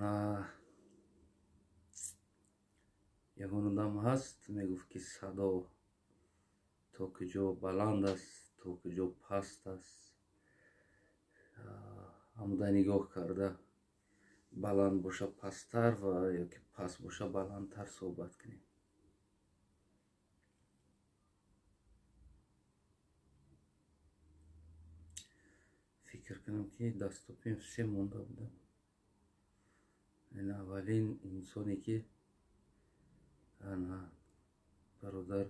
ана ягон одам ҳаст мегуфт ки садо то куҷо баланд аст, то куҷо паст аст. ҳамуда нигоҳ карда баланд боша пасттар ва ёки паст боша баландтар суҳбат кунем. фикр кунам ки дастопим се монда будам. ин аввалин инсоне ки ана бародар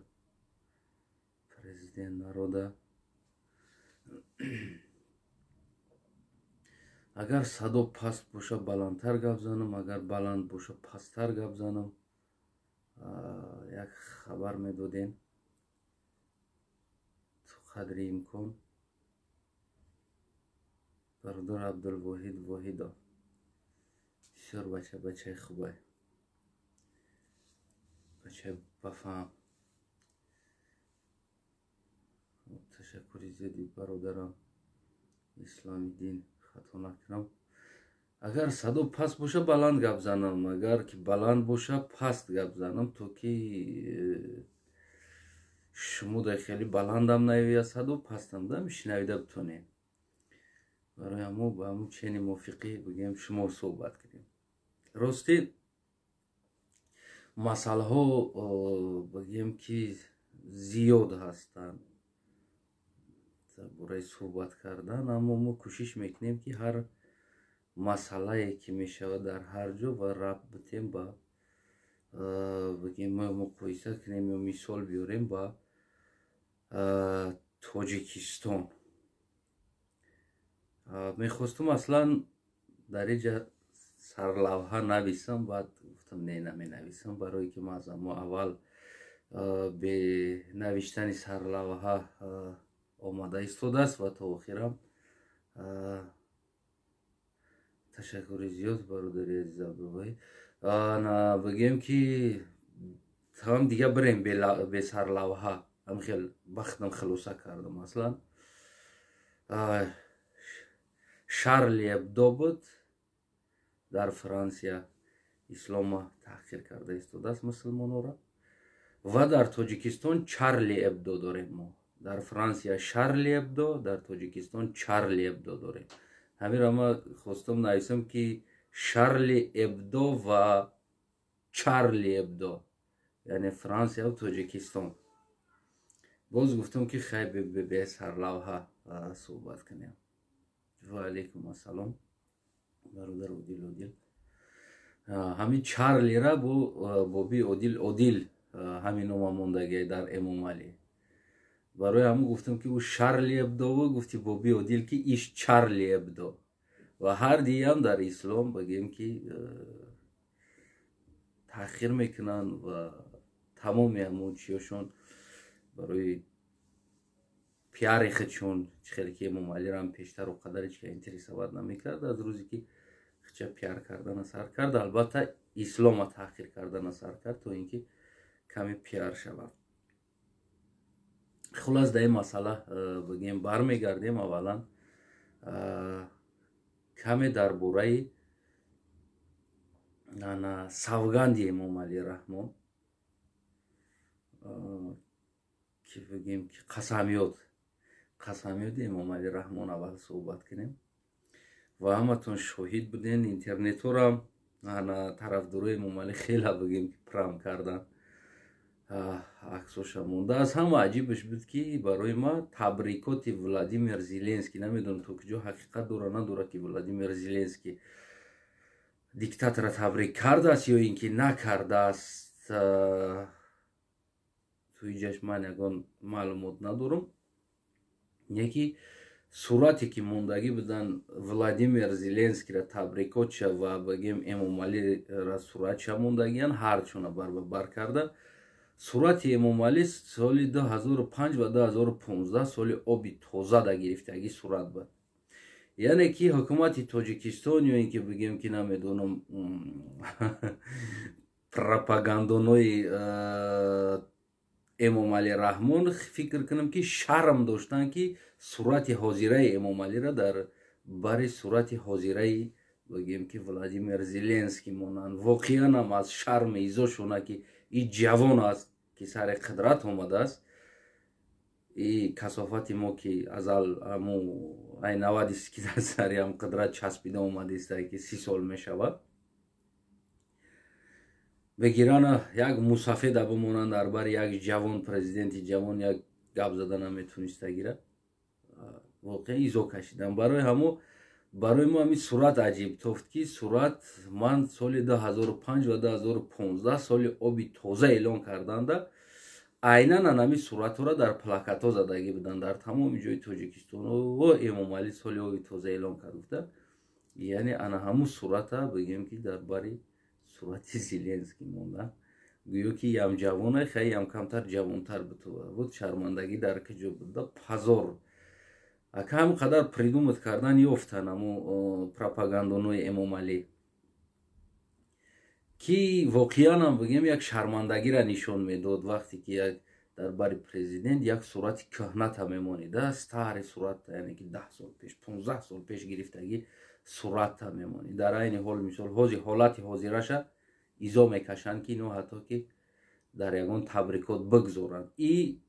президент народа агар садо паст боша баландтар гап занам, агар баланд боша пасттар гап занам, як хабар медодем то қадри имкон. бародар Абдулвоҳид Воҳидов бисёр бачаи хубай, бачаи бафаҳм. ташаккури зиёди бародарам Исломиддин, хато накунам. агар садо паст боша баланд гап занам, агар ки баланд боша паст гап занам, то ки шумуда хеле баландам навия, садо пастам да мишнавида битонем. барои ҳамо ба ҳамо чени мувофиқӣ бигем шумо суҳбат кунем. рости масъалаҳо бигем ки зиёд ҳастанд бораи суҳбат кардан, аммо мо кӯшиш мекунем ки ҳар масъалае ки мешавад дар ҳар ҷо ва рабт битем ба бигем муқоиса кунем ё мисол биёрем ба Тоҷикистон. мехостум аслан дар инҷа сарлавҳа нависам, баъд гуфтам не наменависам, барое ки ман аз ҳамон аввал бе навиштани сарлавҳа омада истодааст ва то охирам ташаккури зиёд бародари азиз Абдулвоҳид. бигем ки тавам дига бирем бе сарлавҳа, ҳамхел вақтам хулоса кардам. аслан Шарли Эбдо буд дар Франсия, ислома таҳқир карда истодааст мусулмонора, ва дар Тоҷикистон Чарли Эбдо дорем. мо дар Франсия Шарли Эбдо, дар Тоҷикистон Чарли Эбдо дорем. ҳамира ман хостам нависам ки Шарли Эбдо ва Чарли Эбдо, яъне Франсия ва Тоҷикистон. боз гуфтам ки хай бе сарлавҳа суҳбат кунем. ва алейкум ассалом бародар Одил. ҳамин Чарлира боби Одил ҳамин нома мондагӣ дар Эмомалӣ. барои ҳамон гуфтам ки ӯ Шарли Эбдо бу, гуфти боби Одил ки иш Чарли Эбдо. ва ҳар диям дар ислом бигем ки таъхир мекунанд ва тамоми ҳамон чиёшон барои пиари худшон чихеле ки Эмомалиам пештару қадаре чиха интересоват намекард, аз рӯзе ки хича пиар кардана сар кард, албатта ислома таъхир кардана сар кард, то ин ки каме пиар шавад. хулас дар ин масъала бигем бармегардем. аввалан каме дар бораи савганди Эмомалӣ Раҳмон ки бигем ки қасамиёти Эмомалӣ Раҳмон аввал суҳбат кунем. ва ҳаматон шоҳид будем. интернеторам тарафдорои Эмомалӣ хеле бигем ки прам кардан, аксоша монда. аз ҳама аҷибаш буд ки барои ман табрикоти Владимир Зеленский, намедонам то куҷо ҳақиқат дора надора ки Владимир Зеленский диктатора табрик кардааст ё ин ки накардааст, тои ҷаш ман ягон маълумот надорам. яки сурате ки мондагӣ будан Владимир Зеленскийра табрикотша ва бигем Эмомалира суратша мондагиян, ҳарчуна бар ба бар карда. сурати Эмомалӣ соли 2005 ва 2015 соли оби тоза да гирифтагӣ сурат буд. яъне ки ҳукумати Тоҷикистон ё ин ки бигем ки намедонам пропагандонои Эмомалӣ Раҳмон фикр кунам ки шарм доштанд ки сурати ҳозираи Эмомалиро дар бари сурати ҳозираи بگیم که ولادیمیر زلنسکی مونن واقعا هم از شرم ایزوشونه که این جوان است که سر قدرت اومده است این کثافت ما که از همو این 90 است که در سری هم قدرت چسبیده اومده است که 30 سال میشود بگیرن یک مسافه ده بمونن در بر یک جوان پرزیدنت جوان یک گپ زدن هم میتونست گیره واقعا ایزو کشیدن برای ما همین صورت عجیب توفت که صورت من سال 2005 و 2015 سال آبی تازه اعلان کردند عینا همین صورت را در پلاکت ها زدگی بدن در تمام جای تاجیکستان و امام علی سال آبی تازه اعلان کرده یعنی انا همون صورت بگیم که در باری صورت زلنسکی موندن گویا که یم جوانه خیلی هم کمتر جوانتر بود شرمندگی در کجا بوده پزار هم قدر پریدومت کردن یافتن همو پروپاگاندانوی امام علی که واقعا هم بگیم یک شرمندگی را نشون میداد وقتی که یک دربار پرزیدنت یک صورت کهنت هم میمانیده استار صورت یعنی که 10 سال پیش 15 سال پیش گرفتگی صورت هم میمانید در این حال مثال حالت حاضرش ایزا میکشن که اینو حتی که در یگان تبریکات بگذارن این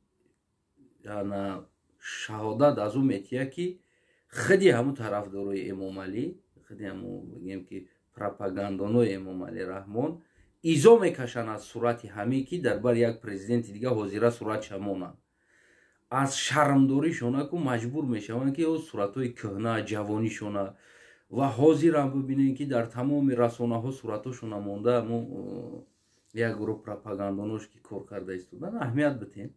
یعنی شهادت از اون میتیه که خیلی همون طرفدارای امام علی خیلی همون بگیم که پروپاگاندانوی امام علی رحمان ایزا میکشن از صورت همی که در بر یک پرزیدنت دیگه حاضره صورت شمونن از شرمداری شونه که مجبور میشون که صورتای کهنه جوانی شونه و حاضر هم ببینین که در تمام رسانه ها صورتاشون مونده اما یک گروه پروپاگاندانوش که کار کرده استودن اهمیت بتین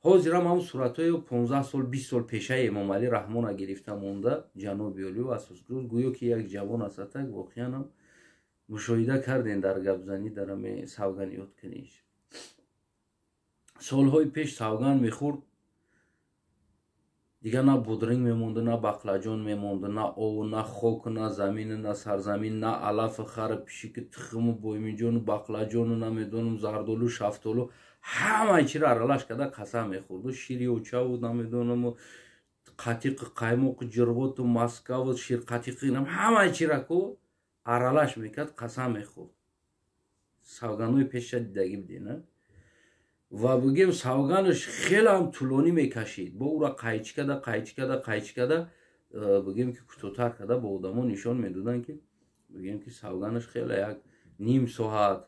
حاضر هم صورتای 15 سال 20 سال پیشه امام علی رحمان گرفته مونده جناب علی و اساسگروز گویا که یک جوان است واقعا هم مشاهده کردین در گپزنی در همه سوگنیات کنیش سالهای پیش سوگن میخورد دیگه نه بودرینگ میمونده نه بقلاجان میمونده نه آب نه خاک نه زمین نه سرزمین نه علف خر پیشی که تخم و بویمینجان و بقلاجان و نمیدونم زردالو شفتالو همه چی را ارالش کرده قسم میخورد و شیری و چاو و نمیدونم و قطیق قیماق جربات و مسکا و شیر قطیقی همه چی را که ارالش میکرد قسم میخورد سوگنوی پیش دیدگی بدینه و بگیم سوگنش خیلی هم طولانی میکشید با او را قایچ کرده بگیم که کوتاه‌تر کرده با آدما نشان میدادن که بگیم که سوگنش خیلی یک نیم ساعت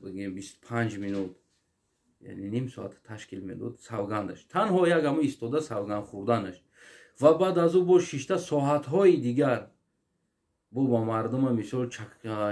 بگیم 25 منوت یعنی نیم ساعت تشکیل میداد سوگندش تنها یک هم ایستاده سوگند خوردنش و بعد از او با 6 ساعت های دیگر با مردم مثال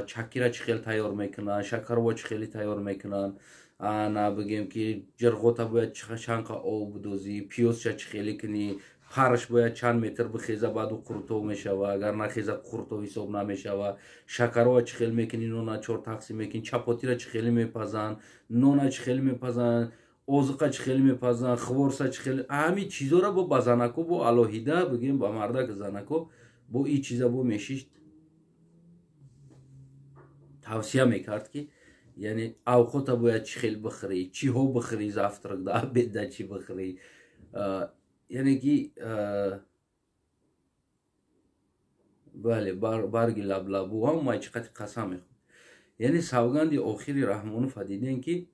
چکی را چخیل تیار میکنن شکر و چخیلی تیار میکنن نه بگیم که جرغوتا باید چند آب بدوزی پیوز چخیلی کنی پرش باید چند متر بخیزه بعد و قرطو میشوه اگر نخیزه قرطو حساب نمیشوه شکر را چخیل میکنی نونا 4 تقسیم میکنی چپاتی را چخیلی میپزن نونا چخیلی میپزن اوزقا چخیلی میپزن خورسا چخیلی همین چیزا را با بزنکو با الهیده بگیم با مرده که زنکو با این چیزا با میشیشت توصیه میکرد که یعنی اوقات باید چخیل بخری چی ها بخری زفترک ده بده چی بخری یعنی که بله برگ لبلبو هم ما چقدر قسم میخورد یعنی سوگند آخری رحمانو فدیدین که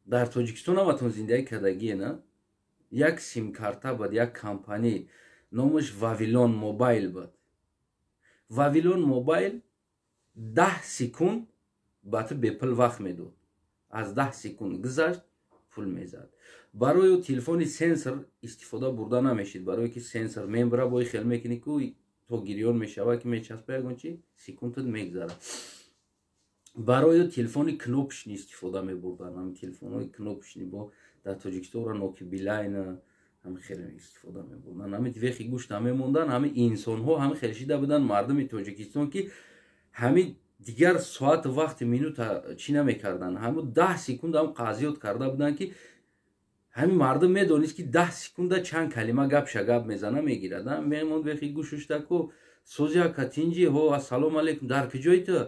در تاجیکستان هم اتون زندگی کردگی نه یک سیم کارتا بود یک کمپانی نامش واویلون موبایل بود واویلون موبایل 10 سکند بعد به پل وقت میداد از 10 سکند گذشت پول میزد برای تلفن سنسور استفاده برده نمیشید برای که سنسور ممبر با خیلی میکنی که تو گریون میشوه که میچسبه یگون چی سکند میگذره برای تلفن کنوپشنی استفاده میبردن هم تلفن های کنوپشنی با در تاجیکستان را نوکی بیلاین هم خیلی استفاده میبردن همه دویخی گوشت همه موندن همه انسان ها همه خیلی شیده بودن مردم تاجیکستان که همه دیگر ساعت وقت مینوت چی نمیکردن همه 10 سکند هم قضیات کرده بودن که همین مردم میدونست که 10 سکند چند کلمه گپ شگپ میزنه میگیردن میموند بخی گوشش تکو سوزیا کاتینجی هو سلام علیکم در کجایی تو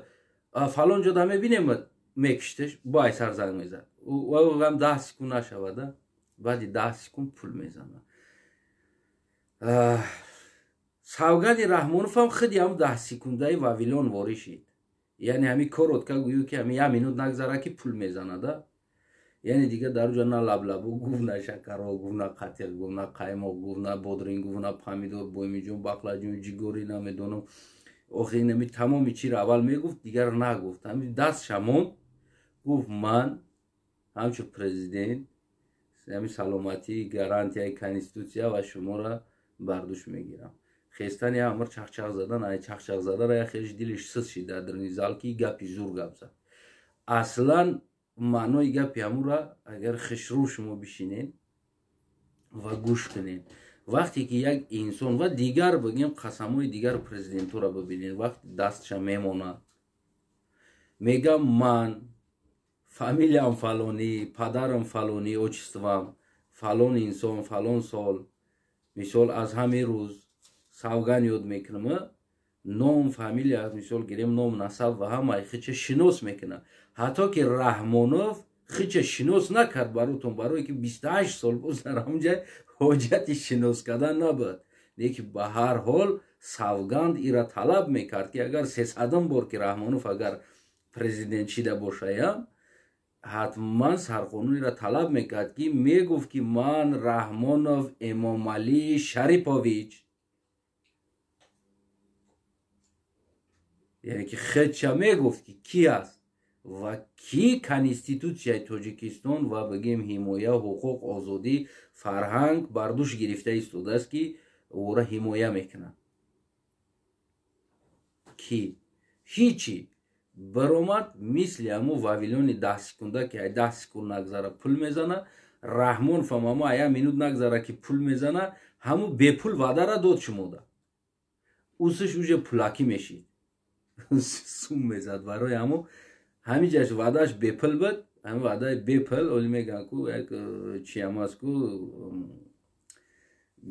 فلان جا دمه بینیم میکشتش با سر زنگ میزد و هم 10 سکند نشوده بعد 10 سکند پول میزنه савгади Раҳмонов хиди ҳам 10 секундаи Вавилон ворӣ шид. яъне ҳами корот ка гӯё ки ҳами 1 минут нагзара ки пул мезанада. яъне дига дар уҷа на лаблабу гуфт, на шакарҳо гуфт, на қатиқ гуфт, на қаймоқ гуфт, на бодринг гуфт, на помидор, боимиҷон, бақладҷон, ҷигори намедонам охир нами тамоми чиро аввал мегуфт, дигар нагуфт. ҳами даст шамонд гуфт ман ҳамчун президент ҳами саломатӣ гарантияи конститутсия ва шуморо бардӯш мегирам. хестани амр чахчах задан ай чахчах задара яхеш дилиш сис шида дарни зал ки гапи зур гап зад. аслан маънои гапи ҳамура агар хишрӯ шумо бишинен ва гӯш кунен, вақте ки як инсон ва дигар бигем қасамҳои дигар президентура бибинед, вақте дастша мемонад мегам ман фамилиям фалонӣ, падарам фалонӣ, отчествам фалон инсон фалон сол, мисол аз ҳамин рӯз савган ёд мекунам, ном фамилия мисол гирем ном насаб ва ҳамаи хича шинос мекунам. ҳатто ки Раҳмонов хича шинос накард баротон, барое ки 28 сол боз дар ҳамҷа ҳоҷати шинос кардан набуд. лекин ба ҳар ҳол савганд ира талаб мекард ки агар 300 бор ки Раҳмонов агар президент шида бошаям, ҳатман сарқонуниро талаб мекард ки мегуфт ки ман Раҳмонов Эмомалӣ Шарипович, яъне ки худша мегуфт ки ки аст ва ки конститутсияи Тоҷикистон ва бигем ҳимоя ҳуқуқ озодӣ фарҳанг бардӯш гирифта истодааст ки ора ҳимоя мекунад. ки ҳичи баромад мисли ҳамо Вавилони 10 секунда ки 10 секунд нагзара пул мезана, Раҳмонов ҳам ҳамо 1 минут нагзара ки пул мезана, ҳамо бепул ваъдара дод шумода. усиш уже пулакӣ мешид сум мезад барои ҳамо ҳамин ҷаш ваъдааш бепул буд. ҳамин ваъдаи бепул оли меган ку як чи ҳам аст ку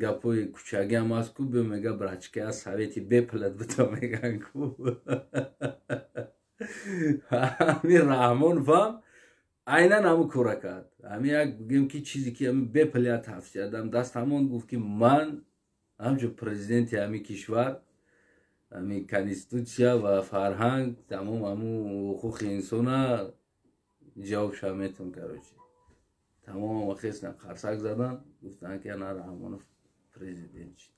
гапои кӯчагӣ ҳам аст ку бё мега брачка совети бепулат буто меган ку ҳамин Раҳмонов ҳам айнан ҳамо кора кард. ҳамин як бигем ки чизе ки ҳамин бепулият тавсиядан даст ҳамон гуфт ки ман ҳамчун президенти ҳамин кишвар ҳамин конститутсия ва фарҳанг тамом ҳамун ҳуқуқи инсона ҷавобша метон. карочи тамом хесна қарсак задан гуфтан ки ана Раҳмонов президент шид.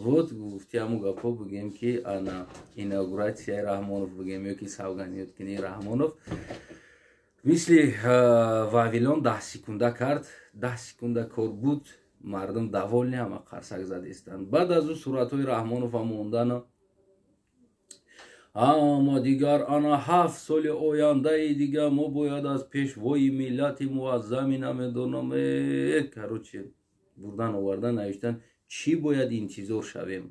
вот гуфти ҳамун гапҳо бигем ки ана инаугурасияи Раҳмонов бигем ё ки савганиёткунии Раҳмонов мисли Вавилон 10 секунда кард. 10 секунда кор буд, мардум даволни ҳама қарсак задистанд. баъд аз ӯ суратҳои Раҳмонов ҳам мондана. аммо дигар ана 7 соли ояндаи дига мо бояд аз пешвои миллати муаззами намедонам карочи бурдан овардан навиштан чӣ бояд интизор шавем.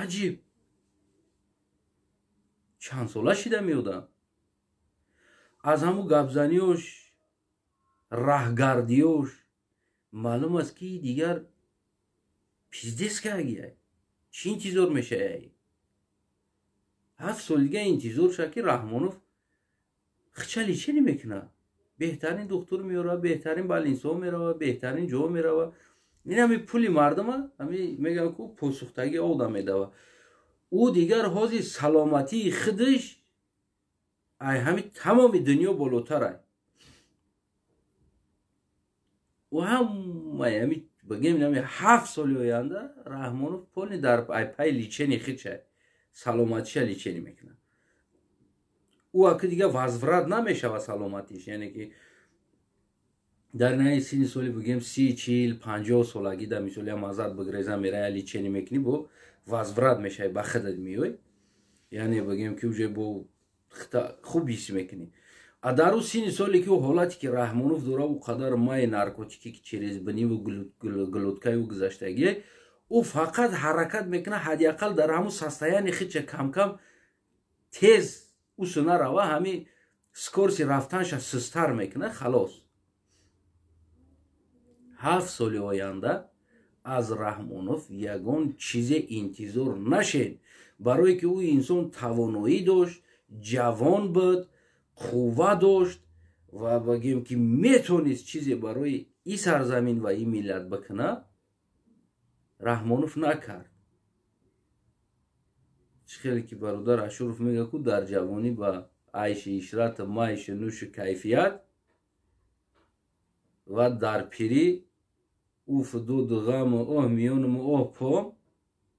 аҷиб чанд сола шида меёдам. аз ҳамун гапзаниёш раҳгардиёш маълум аст ки дигар пиздескагияй чӣ интизор мешаяй. 7 сол дига интизор ша ки Раҳмонов хича личени мекуна, беҳтарин духтур меёра, беҳтарин балинсон мерава, беҳтарин ҷо мерава. ин ҳами пули мардума ҳами мегам ку посухтаги одам медава. ӯ дигар ҳози саломатии худиш ай ҳами тамоми дунё болотарай. ӯ ҳамаи ҳами бигем ҳами 7 соли оянда Раҳмонов полни дар айпай личени худша саломатиша личени мекунад. ӯ аки дига возврат намешава саломатиш, яъне ки дар наи сини соли бигем 30 40 50 солагӣ да мисоли мазад бигреза мерая личени мекунӣ, бо возврат мешавӣ, ба худат меёй, яъне бигем ки уже бо хуб ҳис мекунӣ. дар ӯ сини соле ки ҳолате ки Раҳмонов дора ӯ қадар майи наркотикӣ ки черезбиниву глуткаю гузаштагие, ӯ фақат ҳаракат мекуна ҳадиақал дар ҳамун састаяни худша камкам тез усу нарава, ҳами скорси рафтанша сустар мекуна, халос. 7 соли оянда аз Раҳмонов ягон чизе интизор нашед, барое ки ӯ инсон тавоноӣ дошт, ҷавон буд, қувва дошт ва бигем ки метонист чизе барои ин сарзамин ва ин миллат бикуна. رحمانوف نکرد. خیلی که برادر اشرف میگه که در جوانی با عیش عشرت معیش نوش کیفیت و در پیری او فدود غم اوه میونم اوه پام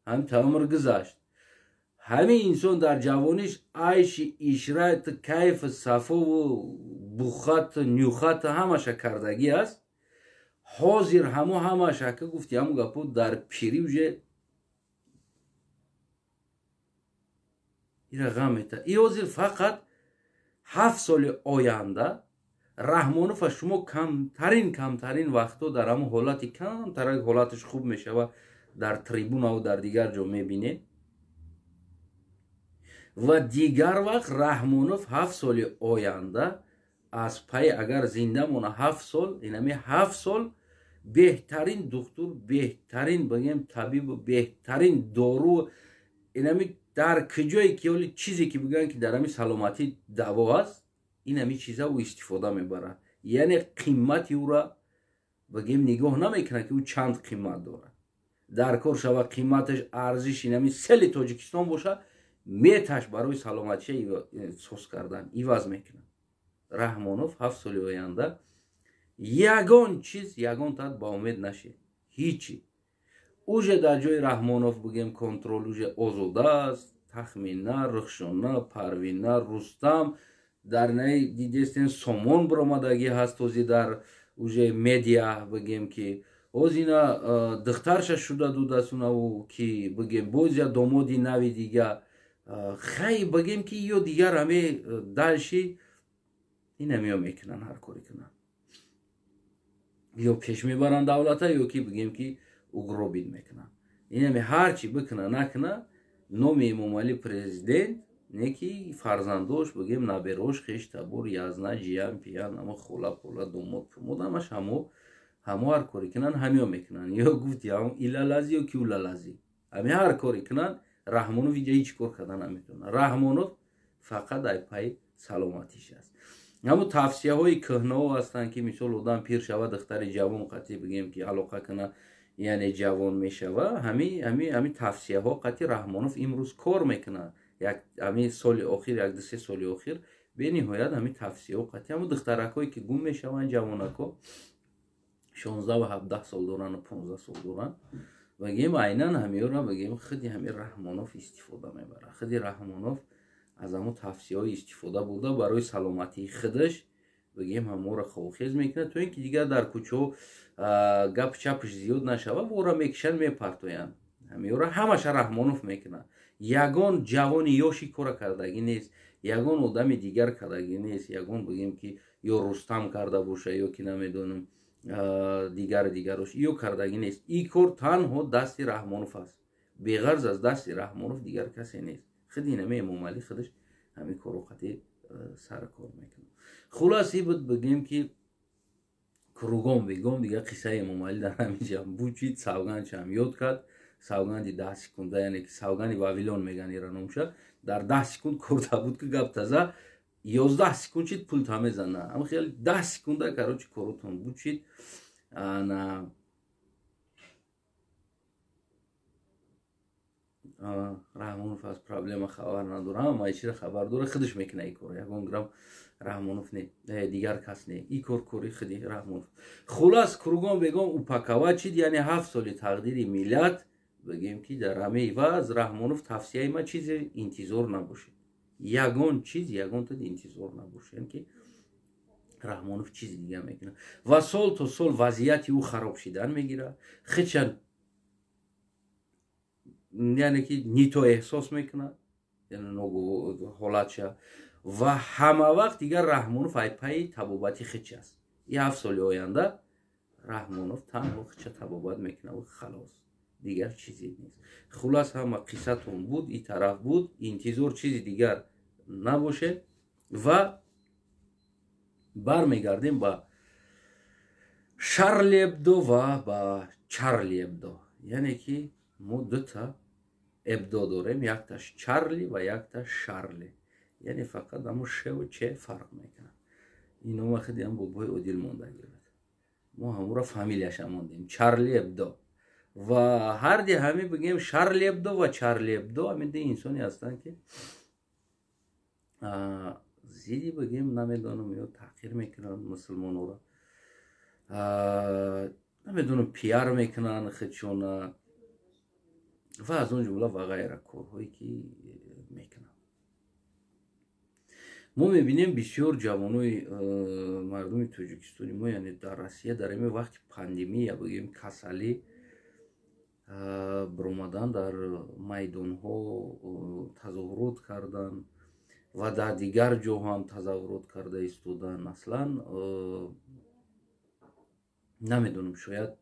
هم تمام گذشت. همین انسان در جوانیش عیش عشرت کیف صفا و بوخت نیوخت همش کردگی است. حاضر همش که گفتی همون گپو در پیری وجه این رقم میته. ای حاضر فقط 7 سال آینده رحمانوف شما کمترین وقتا در همون حالتی کمتر حالتش خوب میشه و در تریبون و در دیگر جا میبینه و دیگر وقت رحمانوف 7 سال آینده از پای اگر زنده مونه 7 سال اینمی 7 سال بهترین دکتر بهترین بگیم طبیب بهترین دارو اینمی در کجایی که ولی چیزی که بگن که در همین سلامتی دوا است این همین چیزا او استفاده میبره. یعنی قیمتی او را بگیم نگاه نمیکنه که او چند قیمت داره. در کار شود قیمتش ارزش این همین سل تاجیکستان باشه میتش برای سلامتی سوس کردن ایواز میکنه. رحمانوف 7 سال آینده یگان چیز یگان تاد با امید نشه هیچی. اوجه در جای رحمانوف بگیم کنترل اوجه آزوده است، تخمینه، رخشانه، پروینه، رستم در نهی دیدستین سامان برامدگی هست توزی در اوجه میدیا بگیم که اوز اینا دخترش شده دودستونه و که بگیم باز یا دامادی نوی دیگه خیلی بگیم که یا دیگر همه دلشی این همه میکنن هر کاری کنن یا پیش میبرن دولته یا که بگیم که اگروبین میکنن. این همه هرچی بکنه نکنه نام امام علی پرزیدنت نکی فرزندوش بگیم نبروش خیش تبور یازنه جیان پیان اما خولا پولا دومود پمود همش همو هر کاری کنن همه میکنن یا گفت یا ایلا لازی یا کیولا لازی همه هر کاری کنن. رحمانوف اینجا هیچ کار کردن نمیتونه. رحمانوف فقط در پای سلامتیش است. همون توصیه های کهنه ها هستن که مثال آدم پیر شود دختر جوان قطعی بگیم که علاقه کنه یعنی جوان میشوه همین توصیه ها قطعی رحمانوف امروز کار میکنه. یک همین سال اخیر یک دو سه سال اخیر به نهایت همین توصیه ها قطعی همون دخترکایی که گم میشون جوانکا 16 و 17 سال دارن و 15 سال دارن بگیم عیناً همین رو بگیم خیلی همین رحمانوف استفاده میبره. خیلی رحمانوف از همون توصیه های استفاده بوده برای سلامتی خودش بگیم همون رو خوخیز میکنه تو اینکه دیگر در کوچه گپ چپش زیاد نشوه بورا میکشن میپرتوین همین رو همش رحمانوف میکنه. یگان جوان یاشی کار کردگی نیست، یگان آدم دیگر کردگی نیست، یگان بگیم که یا رستم کرده باشه یا که نمیدونم دیگرش ایو کردگی نیست. این کار تنها دست رحمانوف است، بغرض از دست رحمانوف دیگر کسی نیست. خیلی نمی امام علی خودش همین کارو قطعی سر کار میکنه. خلاصی بود بگیم که کروگام بگم دیگه قصه امام علی در همینجا بوچید سوگند هم یاد کرد. سوگندی 10 سکونده یعنی که سوگندی واویلون میگن ایرانومشه در 10 سکوند کرده بود که گپ تازه 11 سکوند چید پول تا میزنه اما خیلی 10 سکونده کاروچ کروتون بوچید انا رحمانوف از پرابلم خبر نداره اما ایشی خبر داره خودش میکنه این کار. یگان گرام رحمانوف نه دیگر کس نه این کار کوری خودی رحمانوف. خلاص کروگان بگم اوپاکاوا چید یعنی 7 سال تقدیر ملت بگیم که در همه وضع رحمانوف توصیه ما چیز انتظار نباشه. یگان چیز یگان تا انتظار نباشه یعنی که رحمانوف چیز دیگه میکنه و سال تا سال وضعیتی او خراب شدن میگیره. خیچن یعنی که نیتو احساس میکنه یعنی نگو حالتشه و همه وقت دیگر رحمانوف پای طبابتی خیچ است. این 7 سال آینده رحمانوف تنها خیچه طبابت میکنه و خلاص دیگر چیزی نیست. خلاص همه قصتون بود این طرف بود انتظار چیزی دیگر نباشه و برمیگردیم با شارلی ابدو و با چارلی ابدو. یعنی که ما دو تا ابدو داریم، یک تاش چارلی و یک تاش شارلی. یعنی فقط همون شه و چه فرق میکنه. اینو ما خیلی هم بابای اودیل مونده گرد ما همون را فامیلیش هم موندیم چارلی ابدو و هر دی همه بگیم شارلی ابدو و چارلی ابدو همین دی انسانی هستن که زیدی بگیم نمیدونم یا تحقیر میکنن مسلمان را، نمیدونم پیار میکنن خودشون و از اون جمله و غیره کارهایی که میکنن. ما میبینیم بسیار جوانای مردم تاجیکستانی ما، یعنی در روسیه در این وقت پاندمی یا بگیم کسلی برآمدن در میدان ها تظاهرات کردن و در دیگر جا هم تظاهرات کرده ایستادن. اصلا نمیدونم، شاید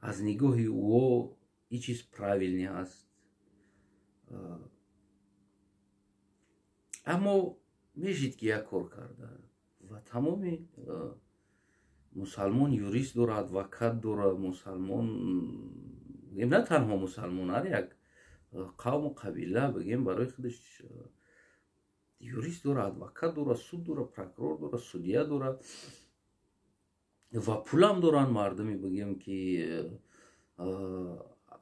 از نگاه او این چیز правильný هست، اما میشید که یک کار کرده و تمامی مسلمان یوریست داره، ادوکات داره، مسلمان بگیم نه تنها مسلمان، هر یک قوم و قبیله بگیم برای خودش یوریست داره، ادوکات داره، سود داره، پروکورور داره، سودیه داره و پول هم دارن مردمی بگیم که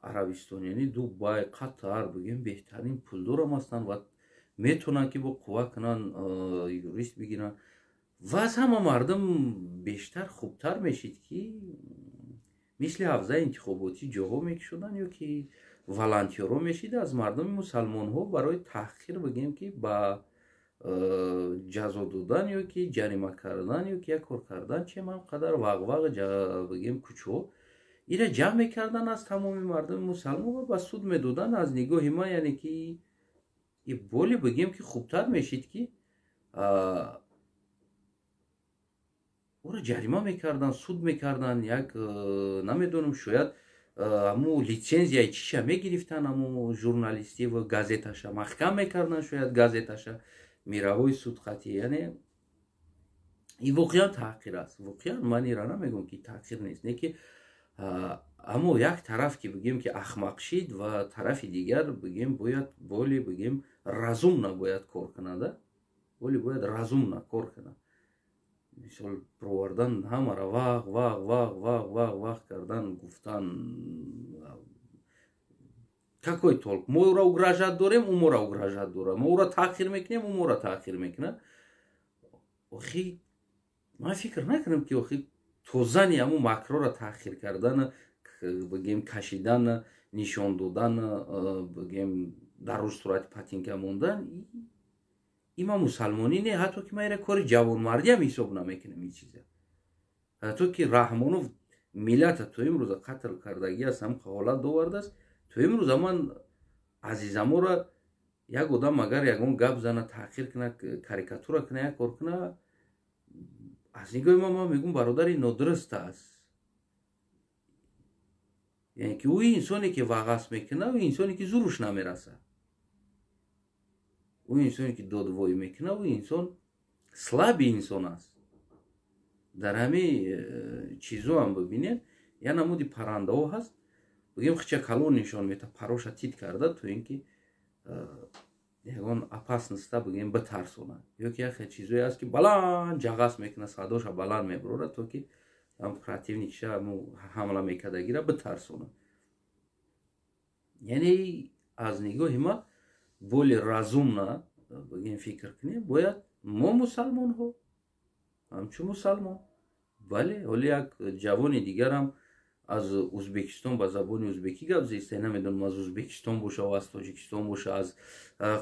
عربستان، یعنی دوبای، قطر بگیم بهترین پولدار هم هستن و میتونن که با قوه کنن یوریست بگیرن و از همه مردم بیشتر خوبتر میشید که مثل حوزه انتخاباتی جاها میکشودن یا که والانتیرها میشید از مردم مسلمان ها برای تحقیر بگیم که با جزا دادن یا که جریمه کردن یا که یک کار کردن چه من قدر وق بگیم کوچو ایره جمع میکردن از تمام مردم مسلمان و با سود میدادن. از نگاه ما یعنی که این بولی بگیم که خوبتر میشید که او را جریمه میکردن، سود میکردن، یک نمیدونم شاید همو لیسنزیای چیشه میگرفتن، همو ژورنالیستی و گازیتاشه محکم میکردن، شاید گازیتاشه میروای سود خطی. یعنی این واقعا تحقیر است. واقعا من ایران نمیگم که تحقیر نیست، نه که اما یک طرف که بگیم که احمق شید و طرف دیگر بگیم باید بولی بگیم رزوم نباید کار کنه، بولی باید رزوم نکار کنه. مثال پروردن همه را واق کردن، گفتن какой толк؟ ما او را угрожать داریم، او ما را угрожать داره، ما او را تحقیر میکنیم، او ما را تحقیر میکنه. آخی من فکر نکنم که آخی توزنی همو مکرو را تحقیر کردن بگیم کشیدن، نشان دادن، بگیم در روز صورت پتینکه موندن ایما مسلمانی نه. حتی که ما کار جوان مردی هم حساب نمیکنم این چیزه. حتی که رحمانو ملت تو امروز قتل کردگی است، هم حالت دوورده است. تو امروز من عزیزمو را یک آدم اگر یگون گپ زنه، تحقیر کنه، کاریکاتور کنه، یک کار کنه، از نگاه ما میگم برادر این نادرست است. یعنی که او انسانی که واقعا میکنه و انسانی که زورش نمیرسه، او انسانی که دادوایی میکنه و انسان سلاب انسان است. در همه چیزو هم ببینید یا نمودی پرنده ها هست بگیم خچه کلون نشان میده، پروش تیت کرده تو اینکه یگان اپاس نسته بگیم بترسونه، یا که یک چیزوی هست که بلند جغاس میکنه، صداش بلند میبروره تو که هم پراتیونیکشه حمله میکدگی را بترسونه. یعنی از نگاه ما بولی رزوم نه بگیم فکر کنیم باید ما مسلمان ها همچون مسلمان، بله ولی یک جوان دیگر هم از ازبکستان با زبان ازبکی گپ زیسته، نمیدونم از ازبکستان باشه و از تاجیکستان باشه، از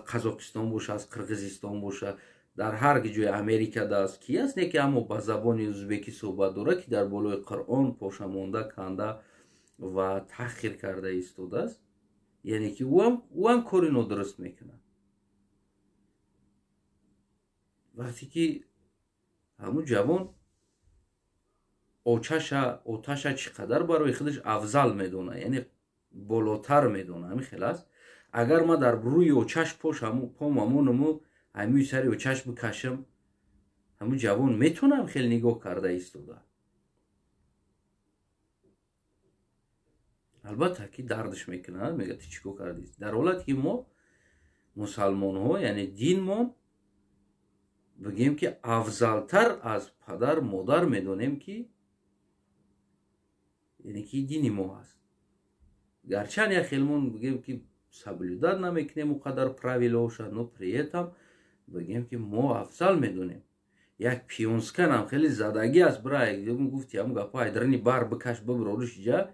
قزاقستان باشه، از قرقیزستان باشه، در هر جای امریکا دست کی است نه که اما با زبان ازبکی صحبت داره که در بالای قرآن پاشمانده کنده و تحقیر کرده ایستاده است. یعنی که او هم کاری نادرست میکنه. وقتی که همون جوان آتش چقدر برای خودش افضل میدونه، یعنی بالاتر میدونه، همین خلاص اگر ما در روی آتش پامونمو همین سری آتش بکشم، همون جوان میتونم خیلی نگاه کرده ایستاده. البته که دردش میکنه، میگه تو چیکار کردی؟ در حالت که ما مسلمان ها یعنی دین ما بگیم که افضلتر از پدر مادر میدونیم که یعنی که دینی ما هست. گرچه یا خیلمون بگیم که соблюдать نمیکنیم اونقدر правилоша، но при этом بگیم که ما افضل میدونیم. یک پیونسکن هم خیلی زدگی است برای گفتی هم گپا ایدرنی بار بکش ببرورش جا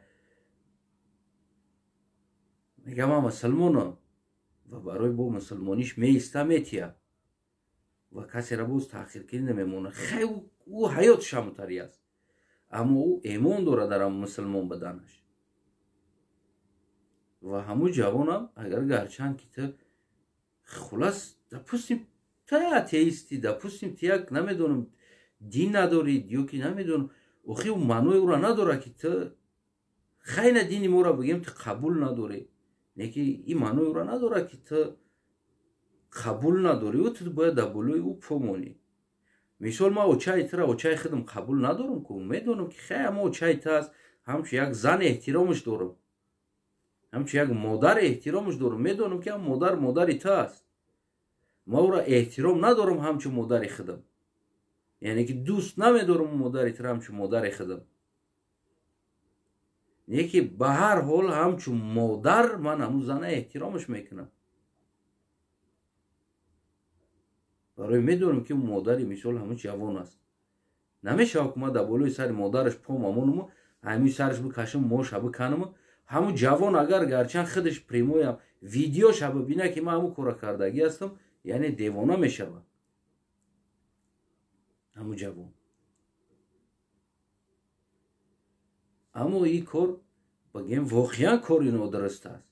میگم ما مسلمانم و برای با مسلمانیش میسته میتیا و کسی را باز تأخیر کنی نمیمونه. خیلی او حیاتش همونطوری است، اما او ایمان داره در مسلمان بدنش. و همون جوانم اگر گرچند که تو خلاص допустим تو اتئیستی، допустим تو یک نمیدونم دین نداری یا که نمیدونم اخی اون معنی او را نداره که تو خیلی دینی ما را بگیم تو قبول نداری، نه که این معنی او را نداره که تو قبول نداری و تو باید دبلوی او پمونی. مثال ما اوچای ترا اوچای خودم قبول ندارم که میدونم که خیلی ما اوچای تا است، همچون یک زن احترامش دارم، همچون یک مادر احترامش دارم، میدونم که هم مادری تا است، ما او را احترام ندارم همچون مادر خودم، یعنی که دوست نمیدارم مادر ترا همچون مادر خودم، نه که به هر حال همچون مادر من همون زن احترامش میکنم. برای میدونم که مادری مثال همون جوان است، نمیشه که ما در بالای سر مادرش پام امونم همین سرش بکشم موش بکنم. همون جوان اگر گرچند خودش پریمویم ویدیوش ببینه که من همون کار کردگی هستم، یعنی دیوانه میشه همون جوان. اما این کار بگیم واقعا کاری نادرست است،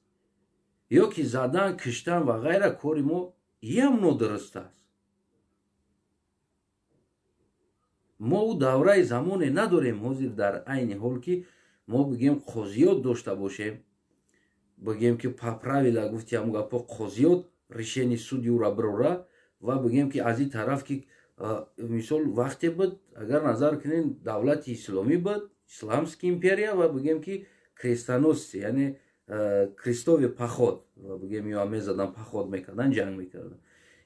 یا که زدن کشتن و غیره کاری ما این هم نادرست است. ما او دوره زمان نداریم حاضر در عین حال که ما بگیم قاضیات داشته باشیم، بگیم که правила گفتی هم گپا قاضیات решение суди او را بروره و بگیم که از این طرف که مثال وقتی بود اگر نظر کنین دولت اسلامی بود، اسلامسکی امپریا و بگیم که کریستانوس یعنی کریستوف پخود و بگیم یا میزدن پخود میکردن جنگ میکردن،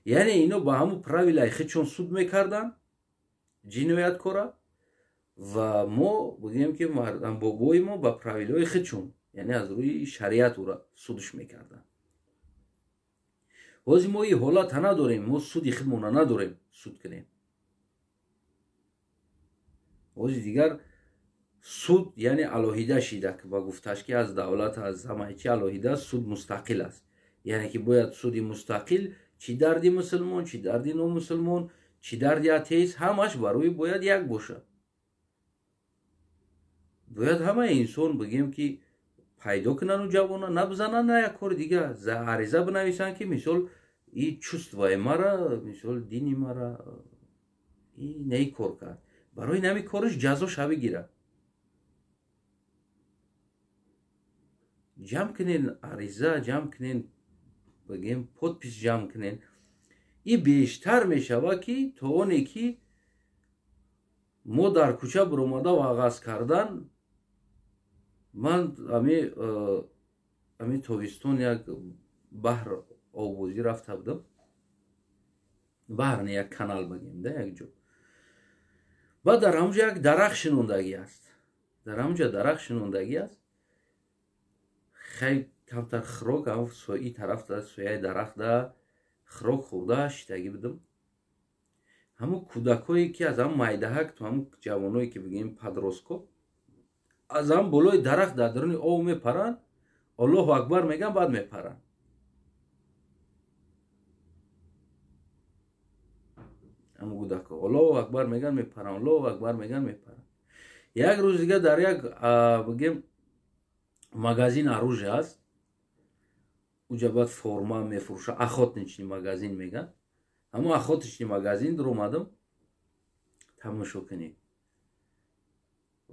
یعنی اینو با همون правила خودشون سود میکردن جنایت کاره و ما بگیم که مردم بابای ما با правилای خودشون یعنی از روی شریعت او را سودش میکردن. بازی ما این حالت نداریم، ما سودی خودمون نداریم سود کنیم. بازی دیگر سود یعنی علاهیده شیده که با گفتش که از دولت از همه چی علاهیده سود مستقل است، یعنی که باید سودی مستقل چی دردی مسلمان چی دردی نامسلمان چی دردی اتئیست همش برای باید یک باشه. باید همه انسان بگیم که پیدا کنن و جوانا نبزنن نه یک کار دیگه عریضه بنویسن که مثال این چوستوای مرا مثال دینی مرا این نی کار کرد، برای نمی کارش جزاش بگیره. جمع کنین عریضه جمع کنین بگیم پودپیس جمع کنین، این بیشتر میشوه که تا اونی که ما در کوچه برومده و آغاز کردن. من امی تویستون یک بحر آبوزی رفته بودم، بحر نه یک کانال بگیم ده یک جو، و در همونجا یک درخت شنوندگی است، در همونجا درخت شنوندگی است خیلی کمتر خروک هم سوی طرف در سویه درخت در خروک خورده شتگی بدم. همون کودکایی که از هم مایدهک تو همون جوانایی که بگیم پدروسکو از هم بلوی درخت در درون آب میپرن، الله اکبر میگن بعد میپرن. همون کودکا الله اکبر میگن میپرن، الله اکبر میگن میپرن. یک روز دیگه در یک بگیم مغازین اروژه است، اونجا باید فرما میفروشه، اخواتنچنی مغازین میگن، همون اخواتنچنی مغازین در اومدم تماشا کنیم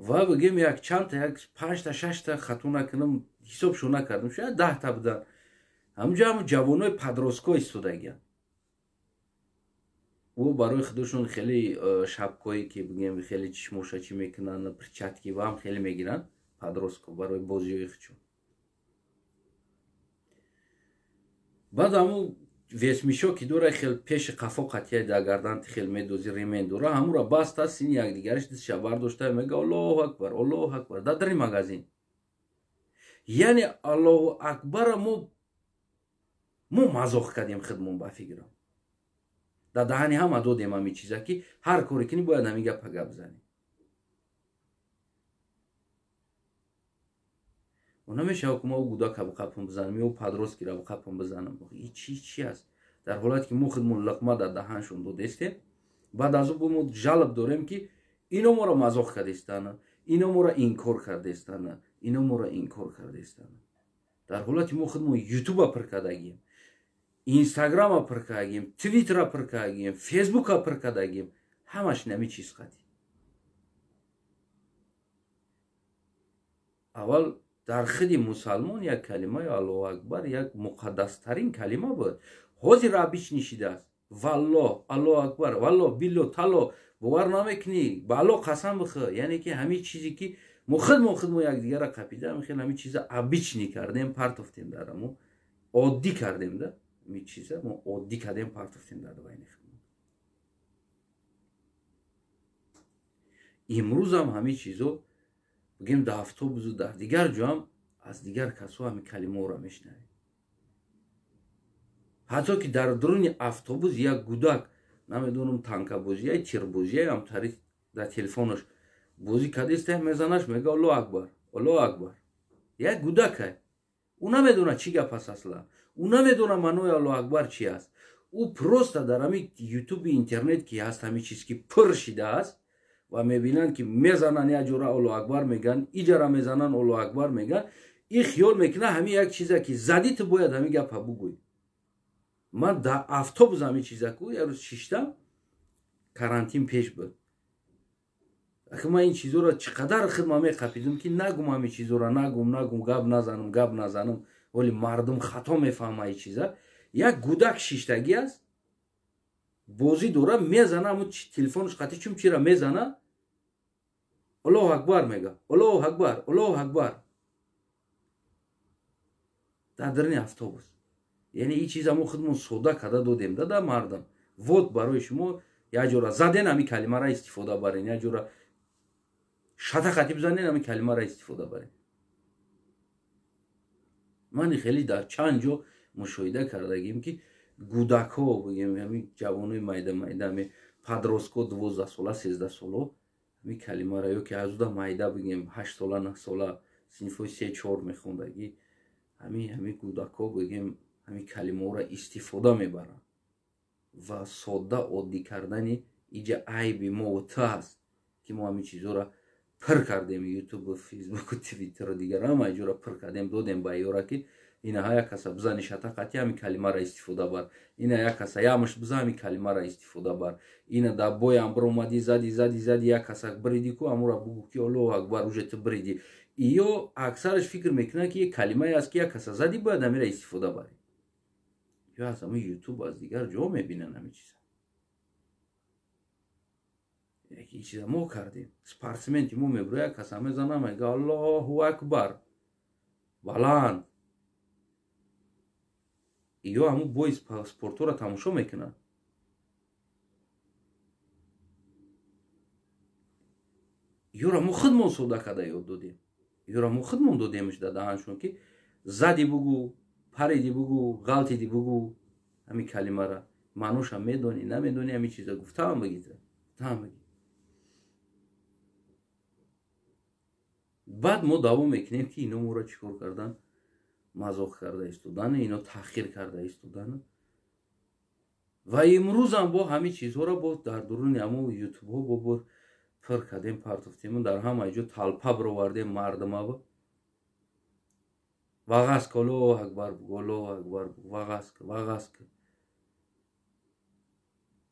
و بگیم یک چند تا یک 5 تا 6 تا خاتون کنم حسابشو نکردم شاید 10 تا بودن. همونجا هم جوانای پدروسکو ایستادگی و برای خودشون خیلی شبکایی که بگیم خیلی چشموشچی میکنن پرچاتکی و هم خیلی میگیرن پدروسکو برای بازی خودشون. بعد همون весмишо ки дора хел пеши қафо қатия да гарданти хел медози ремен дора ҳамура баста сини якдигариш дистша бардошта мега аллоҳу акбар аллоҳу акбар дадри магазин яъне аллоҳу акбара мо мазоқ кардем хидмон ба фикрам да даҳани ҳама додем ҳами чиза ки ҳар коре кунӣ бояд ҳами гапа гап занӣ намешава ки мо гудака буқапам бизанам ё падроскира буқапам бизанам чи аст дар ҳолате ки мо худмон лиқма дар даҳаншон додестем баъд аз мо жалб дорем ки ино моро мазоқ кардестана ино моро инкор кардестана ино моро инкор кардестана дар ҳолате мо худмон ютуба пир кардагем инстаграма пир кардагем твиттера пир кардагем фейсбука пир кардагем ҳамаш нами чиз қати аввал дар хиди мусалмон як калимаи аллоҳу акбар як муқаддастарин калима буд ҳозир абич нишидааст валлоҳ аллоҳу акбар валлоҳ билло талло бовар намекунӣ ба аллоҳ қасам бихӯр яъне ки ҳамин чизе ки мо худмон якдигара қапидаам хел ҳамин чиза абични кардем партофтем дарамо оддӣ кардем да ҳамин чиза мо оддӣ кардем партофтем дар байни худмон имрӯзам ҳамин чизо бигем дар автобусу дар дигар ҷоам аз дигар касо ҳамин калимаҳоро мешунавем ҳатто ки дар дуруни автобус як гудак намедонам танкабозия тирбозия ҳамтари дар телефонаш бозӣ кардеста мезанаш мега аллоҳу акбар аллоҳу акбар як гудакай ӯ намедонад чӣ гап аст аслан ӯ намедонад маънои аллоҳу акбар чи аст ӯ просто дар ҳамин ютуби интернет ки ҳаст ҳамин чиз ки пир шидааст ва мебинанд ки мезананд як ҷора аллоҳу акбар мегӯянд иҷара мезананд аллоҳу акбар мегӯянд ин хиёл мекунад ҳамин як чизе ки задӣ ту бояд ҳамин гапа бугӯй ман дар автобус ҳамин чиза ку як рӯз шиштам карантин пеш буд аки ман ин чизоро чӣ қадар хидма меқапидам ки нагум ҳамин чизоро нагум гап назанам оли мардум хато мефаҳма ин чиза як гудак шиштагӣ аст бозӣ дора мезана ҳамун телефонаш қатӣ чум чира мезана аллоҳу акбар мега аллоҳу акбар аллоҳу акбар дар дарини автобус яъне ин чиза мо худмон сода карда додем да мардам вот барои шумо як ҷора заден ҳамин калимаро истифода барен як ҷора шатақатӣ бизанен ҳамин калимаро истифода барен мани хеле дар чанд ҷо мушоҳида кардагем ки гудакҳо бигем ҳамин ҷавонои майда ҳамин падростко 12 сола 13 соло ҳамин калимаро ё ки ҳазуда майда бигем 8 сола 9 сола синфҳои 3-4 мехондагӣ ҳамин гудакҳо бигем ҳамин калимаҳоро истифода мебаранд ва содда оддӣ кардани иҷа айби мо ту аст ки мо ҳамин чизоро пир кардем ютубу фейсбуку твиттеру дигар ҳама ҷора пир кардем додем ба ёра ки инаҳа як каса бизани шатақати ҳамин калимаро истифода бар ина як каса ямш биза ҳамин калимаро истифода бар ина дар боям биромадӣ зади як каса бириди ку ҳамуро бугӯ ки аллоҳу акбар уже ту бириди ё аксараш фикр мекунад ки як калимае аст ки як каса зади бояд ҳамира истифода барӣ ё аз ҳамин ютуб аз дигар ҷо мебинанд ҳамин чиза яки чиза мо кардем спортсмен ки мо мебура як каса мезана мега аллоҳу акбар баланд ё ҳамун бои спортҳоро тамошо мекунад ёро мо худмон сода карда ёд додем ёро мо худмон додемш дар даҳаншон ки зади бугӯ париди бугӯ ғалтиди бугӯ ҳамин калимаро маъноша медонӣ намедонӣ ҳамин чиза гуфтаам бигӣ баъд мо давом мекунем ки ино моро чӣ кор кардан мазоқ карда истодану ино таъхир карда истодану ва имрӯзам бо ҳамин чизҳоро бо дар дуруни ҳамон ютубҳо бо пир кардем партофтему дар ҳама ҷо талпа бировардем мардумаво вағаз ки аллоҳу акбар бугӯ аллоҳу акбар бугӯ вағаз ки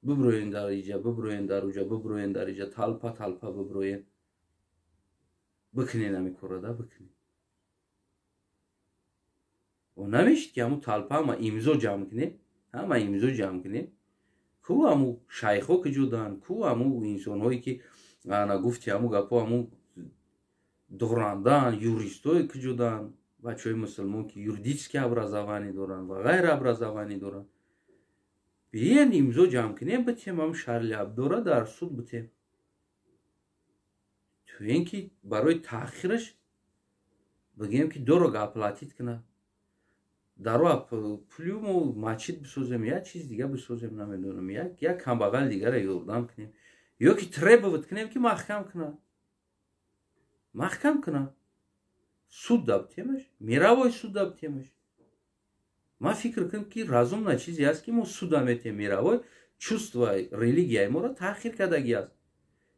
бибироен дар иҷа бибироен дар уҷа бибироен дар иҷа талпа бибироен бикунен ҳамин кора да бикунен намешид ки ҳамун талпа ҳама имзо ҷамъ кунем ку ҳамун шайхҳо ки ҷуданд ку ҳамун инсонҳое ки ана гуфти ҳамун гапҳо ҳамун доранданд юристое ки ҷуданд бачаҳои мусулмон ки юридически образованӣ доранд ва ғайриобразованӣ доранд بیاین امضا جمع کنیم بتیم هم شارلی ابدو را در سود بتیم. تو اینکه برای تأخیرش بگیم که دو رو گاپلاتید کنه. درو پلیومو ماچید بسازیم یا چیز دیگه بسازیم نمیدونم یا کم بغل دیگه را یوردام کنیم یا که تره بود کنیم که محکم کنه سود دابتیمش میراوی سود دابتیمش. ما فکر کنم که رازم نه چیزی است که ما سود دامتیم میراوی چوست و ریلیگیای ما را تأخیر کردگی است.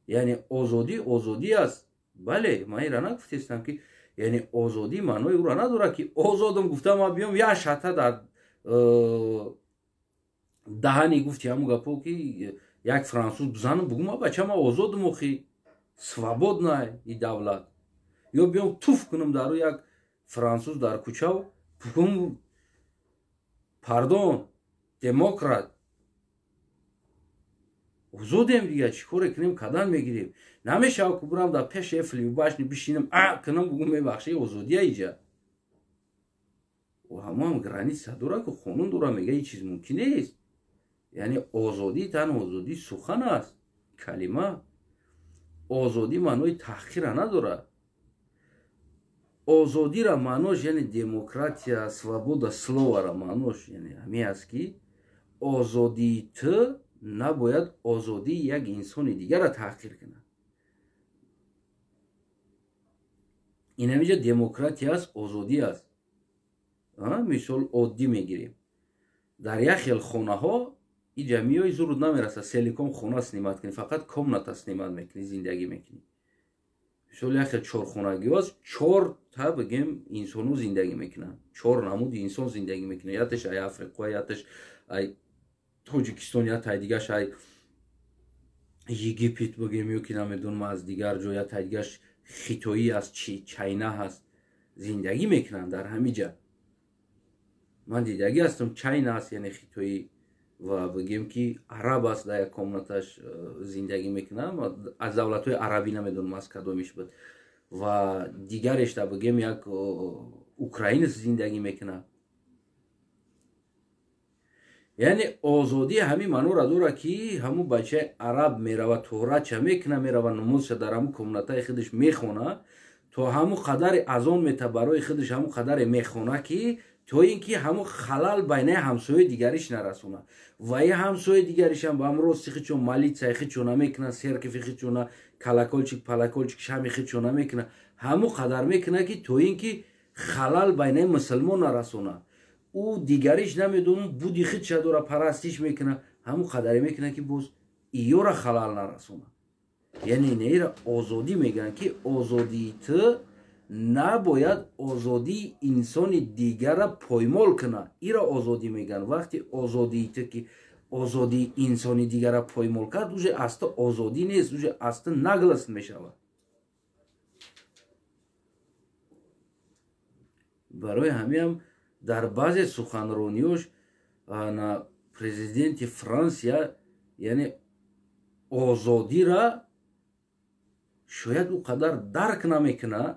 یعنی آزادی است. بله ما ایران گفتم که یعنی آزادی معنی او را نداره که آزادم گفتم ما بیام یا شتا در دهانی گفتی همون گپو که یک فرانسوز بزنم بگم ما بچه ما آزادم خی свободна این دولت یا بیام توف کنم در یک فرانسوز در کوچه بگم پاردون دموکرات آزادیم دیگه چیکار کنیم کدام میگیریم نمیشه که برام در پیش افلی باشنی بشینم کنم بگم میبخشی آزادی ایجا و همون گرانیت داره که قانون داره میگه این چیز ممکن نیست. یعنی آزادی تن آزادی سخن است کلمه آزادی معنی تحقیر نداره. آزادی را معنیش یعنی دموکراتیا свобода слова را معنیش یعنی همین است که آزادی تو نباید آزادی یک انسان دیگر را تحقیر کنه. این همیشه دموکراتی است آزادی است. مثال عادی میگیریم در یک خیل خانه ها این جمعی های زور نمیرسه سیلیکون خانه سنیمت کنی فقط کمنات سنیمت میکنی زندگی میکنی. مثال یک خیل 4 خانگی هست 4 تا بگیم انسانو زندگی میکنن 4 نمود انسان زندگی میکنه یاتش ای افریقا یاتش ای توجیکستان یا تای دیگه شای یگیپت بگیم یا که نمیدونم از دیگر جا یا تای دیگه خیتویی از چاینا هست زندگی میکنن در همینجا. من دیدگی هستم چاینا هست یعنی خیتویی و بگیم که عرب است در یک کمونتش زندگی میکنن از دولت های عربی نمیدونم از کدومیش بود و دیگرش در بگیم یک اوکراین زندگی میکنن. یعنی آزادی همین منو را داره که همون بچه عرب میره توره چه میکنه میره نمازش در همون کمونتای خودش میخونه تو همون قدر از اون میته برای خودش همون قدر میخونه که تو اینکه همون خلال بین همسایه دیگریش نرسونه و یه همسایه دیگریش هم با امروز سیخی چون مالی سیخی چون نمیکنه سرکفی خی چون کلاکولچیک پلاکولچیک شمی خی چون نمیکنه همون قدر میکنه که تو اینکه خلال بین مسلمان نرسونه او دیگریش نمیدونم بودی خود چه داره پرستیش میکنه همون قدری میکنه که باز ایو را خلال نرسونه. یعنی نیره آزادی میگن که آزادی تو نباید آزادی انسان دیگر را پایمال کنه ایرا آزادی میگن. وقتی آزادی تو که آزادی انسان دیگر را پایمال کرد اوجه اصلا آزادی نیست اوجه اصلا نگلست میشود. برای همین در بعضی سخنرانیوش پرزیدنت فرانسیا یعنی آزادی را شاید او قدر درک نمیکنه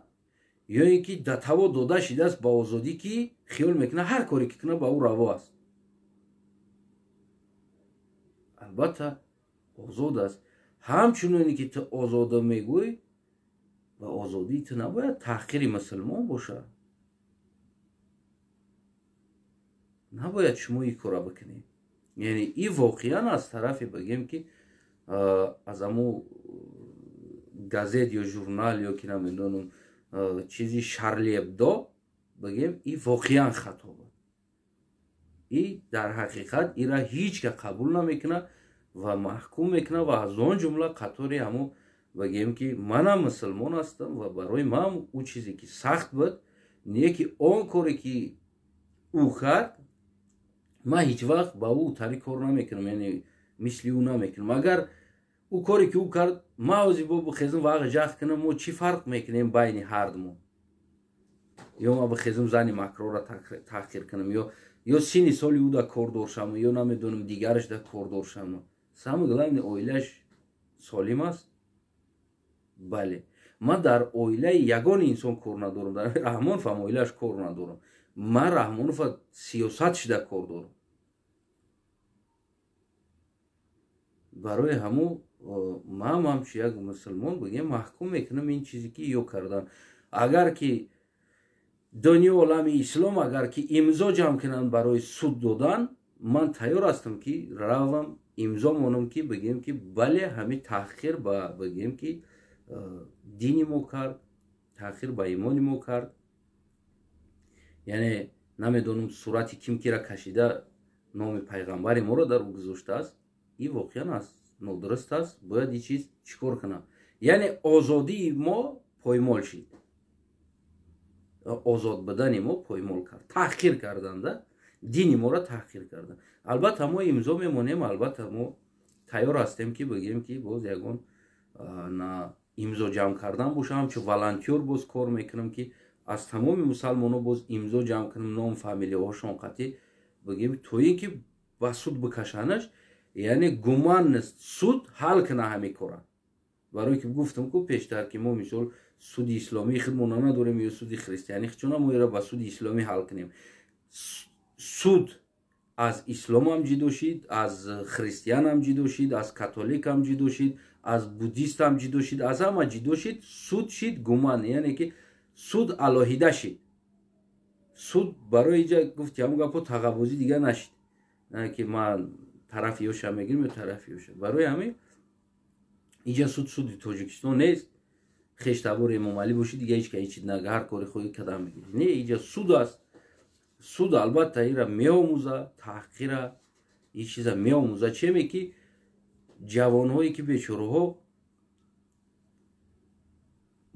یا اینکه دتوا داده شده است با آزادی که خیال میکنه هر کاری که کنه با او روا است. البته آزاد است همچنانی که تو آزاد میگوی و آزادی تو نباید تحقیر مسلمان باشه نباید شما این کارا بکنی. یعنی این واقعا از طرفی بگیم که از امو گازت یا ژورنال یا که نمیدونم چیزی شارلی ابدو بگیم این واقعا خطا بود. این در حقیقت این را هیچ که قبول نمیکنه و محکوم میکنه و از اون جمله قطوری همو بگیم که منم مسلمان هستم و برای من او چیزی که سخت بود نیه که اون کاری که او کرد ما هیچ وقت با او طریق کار نمیکنم یعنی مثل او نمیکنم. اگر او کاری که او کرد ما اوزی با بخیزم واقع جخت کنم ما چی فرق میکنیم بین هر دمون یا ما بخیزم زنی مکرو را تحقیر کنم یا سینی سالی او در کار دارشم یا نمیدونم دیگرش در کار دارشم سامگلان اویلش سالم است. بله ما در اویله یگان انسان کار ندارم در رحمان فهم اویلش کار ندارم من رحمان فهم سیاستش در کار دارم. барои ҳамун ман ҳамчи як мусулмон бигем маҳкум мекунам ин чизе ки ё кардан. агар ки дунё олами ислом агар ки имзо ҷамъ кунанд барои суд додан, ман тайёр ҳастам ки равам имзо монам ки бигем ки бале ҳамин таҳқир ба бигем ки дини мо кард, таҳқир ба имони мо кард. яъне намедонам сурати ким кира кашида номи пайғамбари моро дар ӯ гузоштааст. ин воқеан аст, нодуруст аст. бояд ин чиз чӣ кор кунам? яъне озодии мо поймол шид, озод будани мо поймол кард, таҳқир карданда дини моро таҳқир кардан. албатта мо имзо мемонем, албатта мо тайёр ҳастем ки бигем ки боз ягон на имзо ҷамъ кардан боша, ҳамчун волонтёр боз кор мекунам ки аз тамоми мусалмонон боз имзо ҷамъ кунам, ном фамилияҳошон қатъи бигем то ин ки ба суд бикашанаш. яъне гуман нест суд ҳал куна ҳамин кора. барое ки гуфтам ку пештар ки мо мисол суди исломии худмона надорем ё суди христианӣ, чуна мо ира ба суди исломӣ ҳал кунем. суд аз ислом ҳам ҷидо шид, аз христиан ҳам ҷидо шид, аз католик ҳам ҷидо шид, аз буддист ҳам ҷидо шид, аз ҳама ҷидо шид. суд шид гуман, яъне ки суд алоҳида шид. суд барои иҷа гуфти ҳамун гапо тағаббозӣ дига нашид, на ки ман тарафи ёша мегирам ё тарафи ёша. барои ҳамин иҷа суд суди тоҷикистон нест. хештабори эмомалӣ бошид дига ҳеч кайчи нага ҳар кори худи кардам мегирӣ. не, иҷа суд аст. суд албатта ира меомӯза, таҳқира ин чиза меомӯза. чеме ки ҷавонҳое ки бечораҳо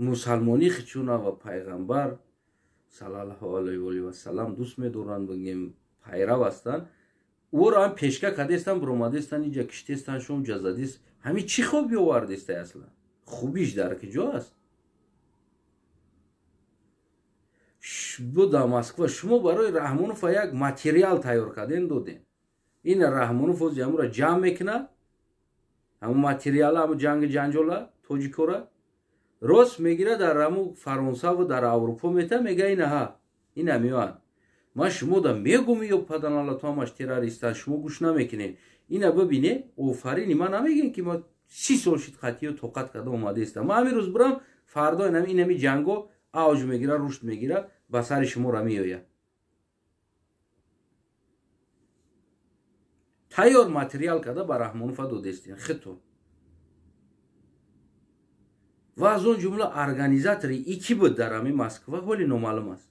мусалмонӣ хичуна ва пайғамбар саллаллоҳу алайҳи васалам дӯст медоранд, бигем пайрав ҳастанд, ӯро ҳам пешка кардестан, биромадестан иҷа киштестан, шум ҷазадист. ҳамин чӣ хоб ёвардестай аслан? хубиш дар киҷо аст? буда Москва шумо барои Раҳмонов як материал тайёр карден доден. ин Раҳмонов оз ҳамуро ҷамъ мекуна, ҳамун материала, ҳамун ҷангу ҷанҷола тоҷикора рост мегира дар ҳамун Фаронса ва дар Аврупо мета, мега ина ҳа ина меоянд. ман шумода мегум ё паданала то ҳамаш террористан, шумо гӯш намекунед. ина бибине офарин, ман намегем ки ма 30 сол шид қатъиё тоқат карда омадаистам. ман ҳамин рӯз бирам фардо инами ҷанго авҷ мегира, рушд мегира, ба сари шуморо меояд. тайёр материал карда ба Раҳмонова додестин хитон. ва аз он ҷумла организатори ики буд дар ҳамин Москва ҳоли номаълум аст.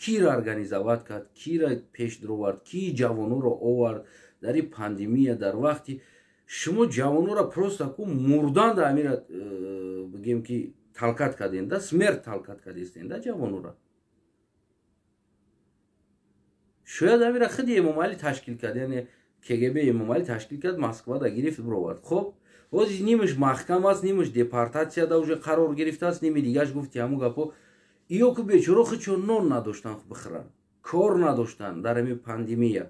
киро организоват кард, киро пеш дровард, ки ҷавонҳоро овард дар ин пандемия, дар вақти шумо ҷавонҳоро просто ку мурдан да ҳамира бигем ки талкат карденда, смерт талкат кардестенда ҷавонҳоро. шояд ҳамира худи Эмомалӣ ташкил кард, яъне КГБ Эмомалӣ ташкил кард, Москвада гирифт бировард. хоб ҳозир нимаш маҳкам аст, нимаш депортатсияда уже қарор гирифтааст, ними дигаш гуфти ҳамун гапо. иё ку бечора худшон нон надоштанд бихӯранд, кор надоштанд дар ҳамин пандемия.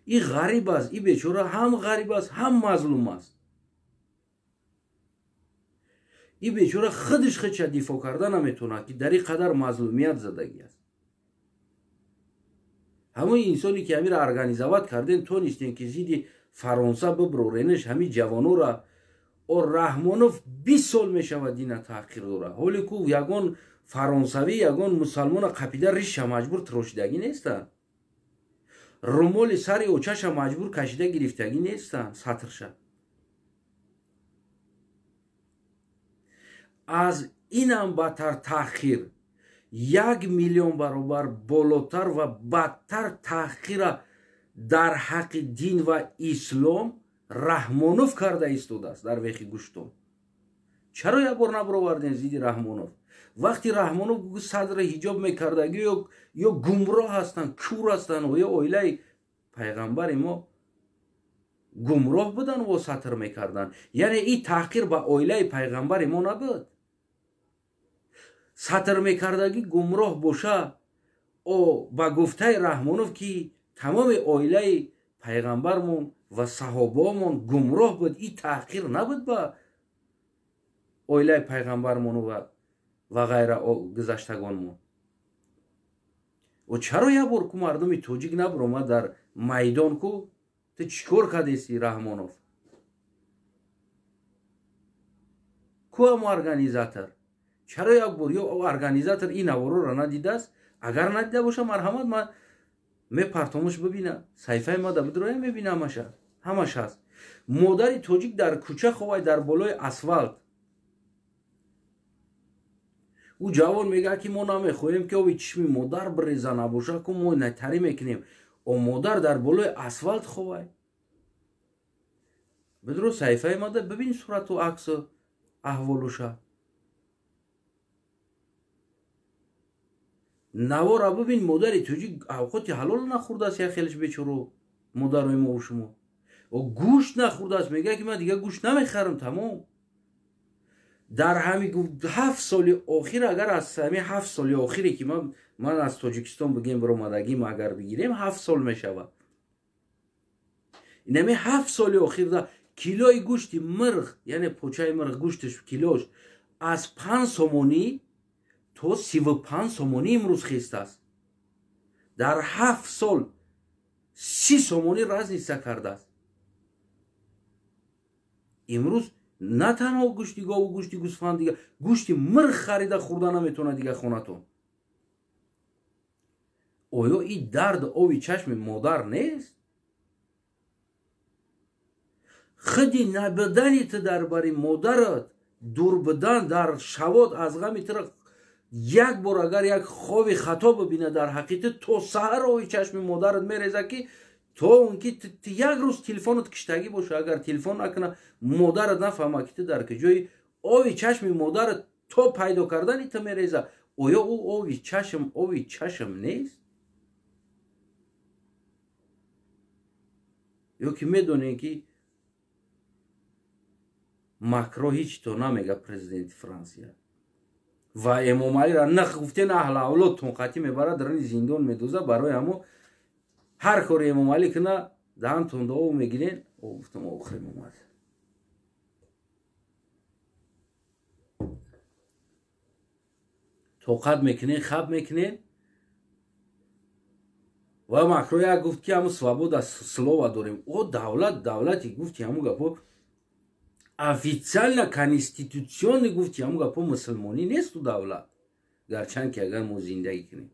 ин ғариб аст, ин бечора ҳам ғариб аст, ҳам мазлум аст. ин бечора худаш худша дифоъ карда наметавонад ки дар ин қадар мазлумият задагӣ аст. ҳамон инсоне ки ҳамира организоват карден тонистен ки зидди Фаронса биброренаш ҳамин ҷавонҳоро. Раҳмонов 20 сол мешавад ина таҳқир дора. ҳоле ку ягон фаронсавӣ, ягон мусалмона қапида риша маҷбур тирошидагӣ нестанд. румоли сари очаша маҷбур кашида гирифтагӣ нестанд сатрша. аз инам бадтар таҳқир, 1 миллион баробар болотар ва бадтар таҳқира дар ҳаққи дин ва ислом Раҳмонов карда истодааст дар вехи гӯштон. чаро як бор набаровардем зидди Раҳмонов? вақти Раҳмонов садра ҳиҷоб мекардагӣ ё гумроҳ ҳастанд, кур ҳастанд, ё оилаи пайғамбари мо гумроҳ будан во сатр мекарданд. яъне ин таҳқир ба оилаи пайғамбари мо набуд. сатр мекардагӣ гумроҳ боша ба гуфтаи Раҳмонов ки тамоми оилаи пайғамбармон ва саҳобаомон гумроҳ буд, ин таҳқир набуд ба оилаи пайғамбармон ва ғайра гузаштагонмон. чаро як бор ку мардуми тоҷик набиромад дар майдон ку تو چیکار کردی رحمانوف؟ کو هم ارگانیزاتور؟ چرا یک بار یا ارگانیزاتور این نوارو را ندیده است؟ اگر ندیده باشه مرحمت من میپرتمش ببینم، صحیفه ما در بدروی میبینم همش هست. مادر تاجیک در کوچه خواه در بالای اسفالت او جوان میگه که ما نمیخوایم که اوی چشمی مادر بریزه نباشه که ما نتری میکنیم. او مادر در بالای اسفالت خواه بدرو صحیفه ما در ببین صورت و عکس احوالوشه. نوارا ببین مادر تاجیک اوقات حلال نخورده است یا خیلیش بیچارو مادر ما و شما. او گوشت نخورده است میگه که من دیگه گوشت نمیخرم تمام. در همین 7 سال آخر اگر از همین 7 سال آخری که من از تاجیکستان بگیم برآمدگیم اگر بگیریم 7 سال میشود. این همین 7 سال آخر ده کیلوی گوشت مرغ یعنی پوچه مرغ گوشتش کیلوش از 5 سومونی تا 35 سومونی امروز خیسته است. در 7 سال 30 سومونی رازیسته کرده است. امروز نه تنها گوشتی گاو و گوشتی گوسفند دیگه گوشتی مرغ خریده خورده نمیتونه دیگه خونتون. آیا این درد آوی چشم مادر نیست؟ خودی نبودنیت در بری مادرت دور بدن در شواد از غمی تر یک بار اگر یک خواب خطا ببینه در حقیقت تو سحر آوی چشم مادرت میریزه که تو اون که یک روز تلفنت کشتگی باشه اگر تلفن نکنه مادرت نفهمه که در کجای آوی چشم مادرت تو پیدا کردن تو میریزه. آیا او آوی چشم نیست؟ یا که میدونه که ماکرو هیچ تو نمیگه پرزیدنت فرانسیا و امام علی را نخ گفته نه اهل اولادتون قطعی میبره درن زندان میدوزه برای همو هر کاری امام علی کنه دهن تونده او میگیرین او گفتم آخر امام علی توقت میکنین خب میکنین و ماکرو یک گفت که همو سوابود از سلوه داریم. او دولتی گفت که همو گفت официально конституционный گفت همون گپا مسلمانی نیست تو دولت گرچند که اگر ما زندگی کنیم.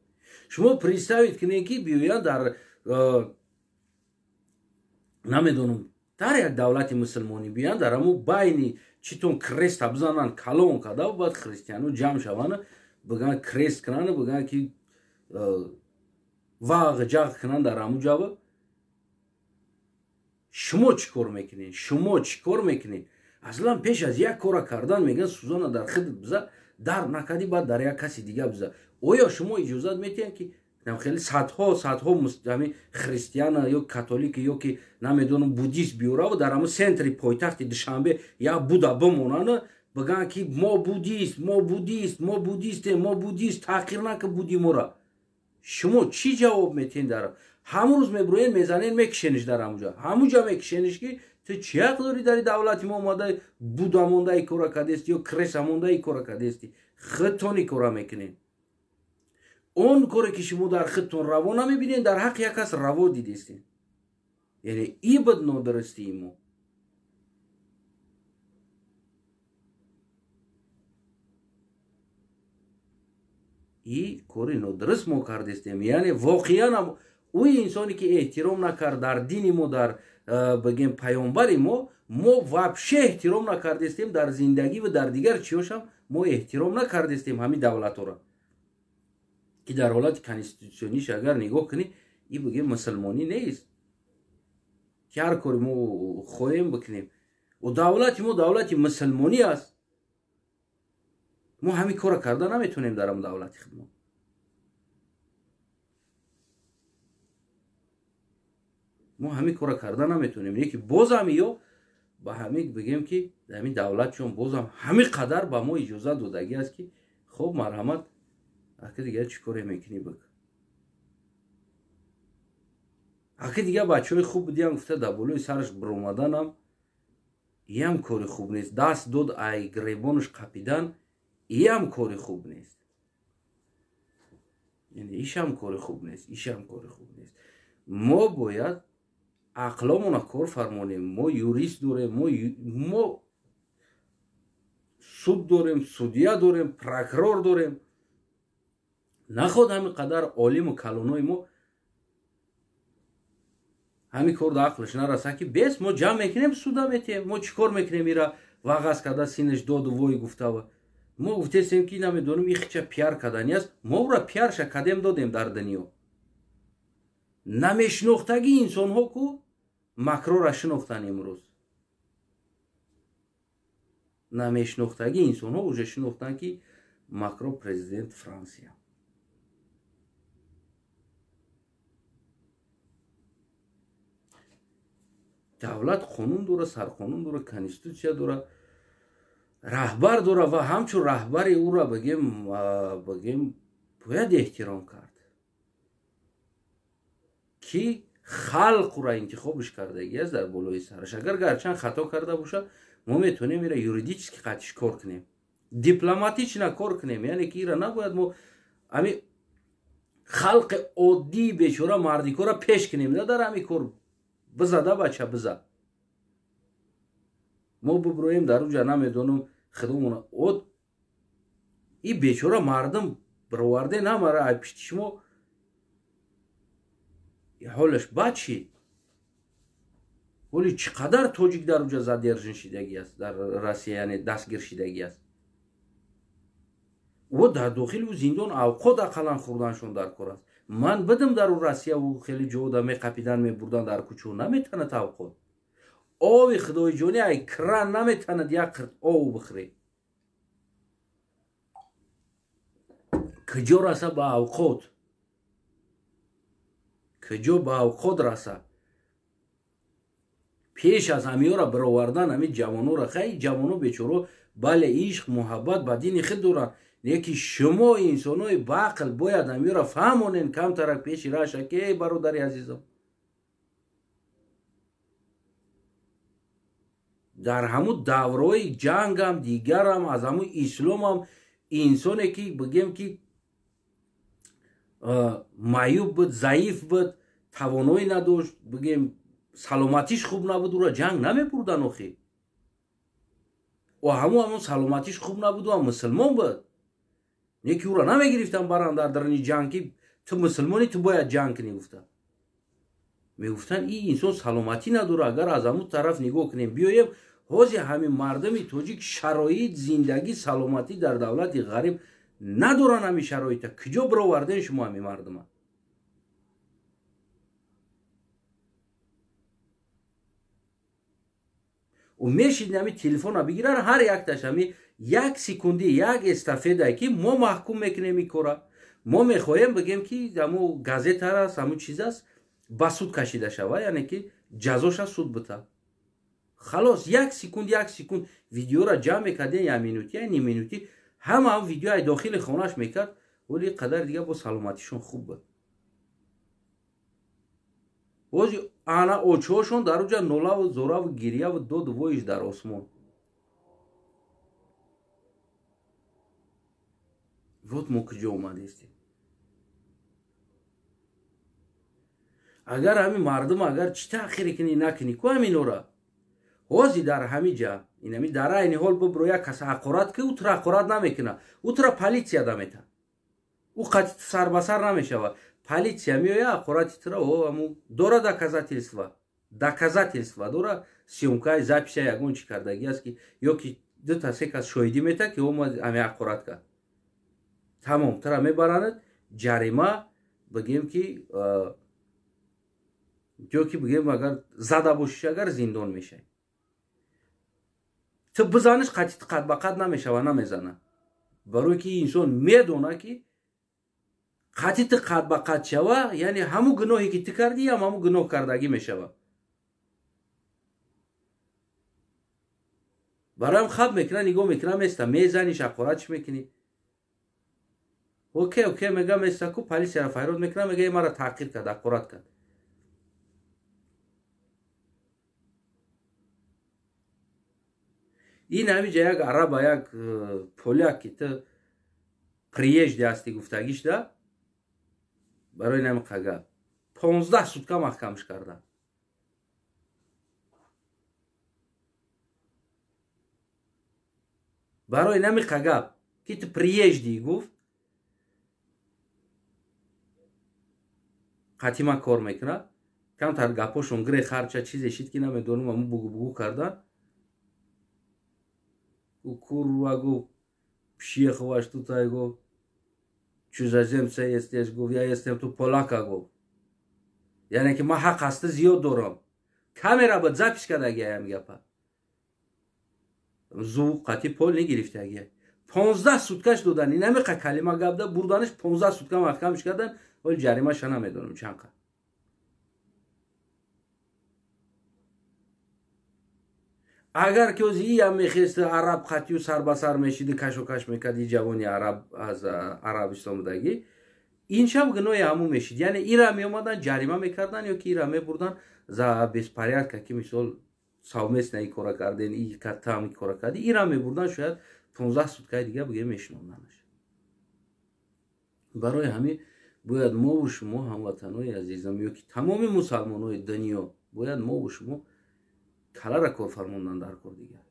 شما представить کنید که بیاین در نمیدونم در یک دولت مسلمانی بیان در همون بین چیتون کریست بزنن کلون کده و بعد خریستیانو جمع شوانه بگن کریست کنن بگن که واغ جاغ کنن در همون جاوه. شما چیکار میکنین؟ اصلا پیش از یک کار کردن میگن سوزان در خود بزه در نکدی بعد در یک کسی دیگه بزه. آیا شما اجازت میتین که خیلی صدها همین خریستیان یا کاتولیک یا که نمیدونم بودیست بیوره و در همون سنتری پایتخت دوشنبه یا بودا بمونن بگن که ما بودیست تحقیر نکه بودی مورا. شما چی جواب میتین در همون روز میبروین میزنین میکشنش در همونجا میکشنش که تو چی حق داری در دولتی ما اومده بودا مونده ای کورا کدیستی یا کریس مونده ای کورا کدیستی خودتونی کورا میکنین. اون کوری که شما در خودتون روا نمیبینین در حق یک کس روا دیدیستین. یعنی ای بد نادرستی ایمو. ای کوری نادرست ما کردیستیم. یعنی واقعا اوی انسانی که احترام نکرد در دین ما در بگیم پیامبر ما وابشه احترام نکردیستیم در زندگی و در دیگر چیوش هم ما احترام نکردیستیم همین دولت را که در حالت کانستیتوشنیش اگر نگاه کنی این بگیم مسلمانی نیست که هر کاری ما خواهیم بکنیم و دولت ما دولت مسلمانی است. ما همین کار کرده نمیتونیم در هم دولت خدمت. ما همین کار کرده نمیتونیم. یکی باز هم یا با همین بگیم که همین دولت چون باز هم همین قدر با ما اجازه دادگی است که خب مرحمت اگه دیگه چی کاری میکنی بک. اگه دیگه بچه های خوب بودیم گفته در بالای سرش برآمدن هم این هم کاری خوب نیست. دست داد ای گریبانش قپیدن این هم کاری خوب نیست. یعنی ایش هم کاری خوب نیست. ما باید عقلمون کار فرمانیم. ما یوریست داریم، ما سود داریم، سودیا داریم، پروکرور داریم. نخود همین قدر عالم و کلانای ما همین کار در عقلش نرسه که بس ما جمع میکنیم سودا میتیم. ما چیکار میکنیم میره واغز کده سینش داد و وای گفته و ما گفتیم که نمیدونم این چه پیار کدنی است. ما او را پیارش کدیم دادیم در دنیا. نمیشناختگی انسان ها کو ماکرو را شناختن امروز. نمیشناختگی انسان ها اوج شناختن که ماکرو پرزیدنت فرانسیا. دولت قانون داره، سرقانون داره، کنستیتوسیا داره، رهبر داره و همچون رهبر او را بگیم باید احترام کرد که خلق را انتخابش کردگی است در بالای سرش. اگر گرچند خطا کرده باشه ما میتونیم میره یوریدیچ که قطعش کار کنیم، دیپلماتیچ نکار کنیم. یعنی که ایرا نباید ما امی خلق عادی بیچاره مردیکو را پیش کنیم. نه در امی کار بزده بچه بزد. ما ببرویم در اونجا نمیدونم خدمون او این بیچاره مردم برورده نماره ای پشت شما حالش بد شید. ولی چقدر توجیک در اونجا زدیرجن شدگی است در روسیه، یعنی دستگیر شدگی است و در داخل و زندان اوقات اقلا خوردنشون در کار است. من بدم در روسیه و خیلی جودا می قپیدن می بردن در کوچه نمیتونه توقع آوی خدای جونی ای کران نمیتونه یک قرد آو بخری. کجا رسه با اوقات، کجا با اوقات رسه. پیش از همی را برآوردن همی جوانو را خیلی جوانو بیچارو بله عشق محبت با دین خود دارن. یکی شما انسانای باعقل باید همی را فهمونین کم ترک پیش راشه که برادری عزیزم در همو دورای جنگ هم دیگر هم از همو اسلام هم انسانی که بگیم که معیوب بود، ضعیف بود، توانایی نداشت، بگیم سلامتیش خوب نبود او را جنگ نمی بردن آخی. و همون سلامتیش خوب نبود و هم مسلمان بود. یکی او را نمی گرفتن بران در این جنگ که تو مسلمانی تو باید جنگ کنی. گفتن می گفتن این انسان سلامتی نداره. اگر از همون طرف نگاه کنیم بیایم حاضی همین مردمی توجیک شرایط زندگی سلامتی در دولت غریب ندارن. همین شرایط کجا برآوردن شما همین مردم؟ و میشید همین تلفن ها بگیرن هر یک تاش همین یک سکندی یک استفاده که ما محکوم میکنیم میکره. ما میخوایم بگیم که همون گازت هست همون چیز است با سود کشیده شوه، یعنی که جزاش سود بده. خلاص یک سکند ویدیو را جمع میکردین یک مینوتی یا نیم مینوتی هم ویدیو داخل خونش میکرد ولی قدر دیگه با سلامتیشون خوب بود. ولی انا اوچوشون در اونجا نولا و زورا و گریه و دود وایش در آسمان. وقت ما کجا اومده استیم؟ اگر همین مردم اگر چی تأخیری کنی نکنی که همین را حاضی در همین جا این همین در این حال ببرویا کس حقارت که او تر حقارت نمیکنه، او تر پلیسیا دمیته، او قطع سر بسر نمیشه. Policija mi je аккуратно ому дора доказательства дора сиёмкаи записи ягон чи кардаги аст ки ёки ду та се кас шоҳидӣ мета ки ому ами аккурат кард. Тамом тара мебаранад ҷарима бигем ки ёки бигем агар зада бошиш агар зиндон мешавӣ. Ту бизаниш қатъи қад ба қад намешава, намезана. Барои ки инсон медона ки қатъи ту қад ба қад шава, яъне ҳамун гуноҳе ки ту кардӣ ҳам ҳамун гуноҳ кардагӣ мешава. бароям хаб мекунад, нигоҳ мекунад, места мезаниш, ақоратш мекунӣ. окей мега места ку полисияро файрод мекунад, мега маро таъқир кард, ақорат кард. ин ҳамиҷа як араба, як поляк ки ту приезде ҳастӣ гуфтагиш да барои нами қага 15 сутка маҳкамш кардан. برای نمیقه گپ که تو پریجدی گفت قطعی من کار میکنه کم تر گپاشون گره خرچه چیزی شید که نمیدونم امو بگو کردن او کور گو شیخ واش تو تای گو чужеземца естеш گفت یا استم تو پولاکا گفت یعنی که ما حق هسته زیاد دارم камера با запись کردگی هم گپا زو قطعی پول نگرفته اگه 15 سوتکش دادن این نمیقه کلمه گپ ده بردنش 15 سوتکه محکمش کردن ولی جریمه ش نمیدونم چند قد اگر که از این هم میخیست عرب خطی و سر بسر میشیده کش و کش میکردی جوانی عرب از عربستان بودگی این شب گناه همون میشید یعنی این را میامدن جریمه میکردن یا که این را میبردن за беспорядка که مثال совместно این کارا کردن این کتا هم این کارا کردی این را میبردن شاید 15 سوتکه دیگه بگه میشنوندنش برای همین باید ما و شما هموطنای عزیزم یا که تمام مسلمانای دنیا باید ما و شما کلا را کار فرموندن در کار دیگر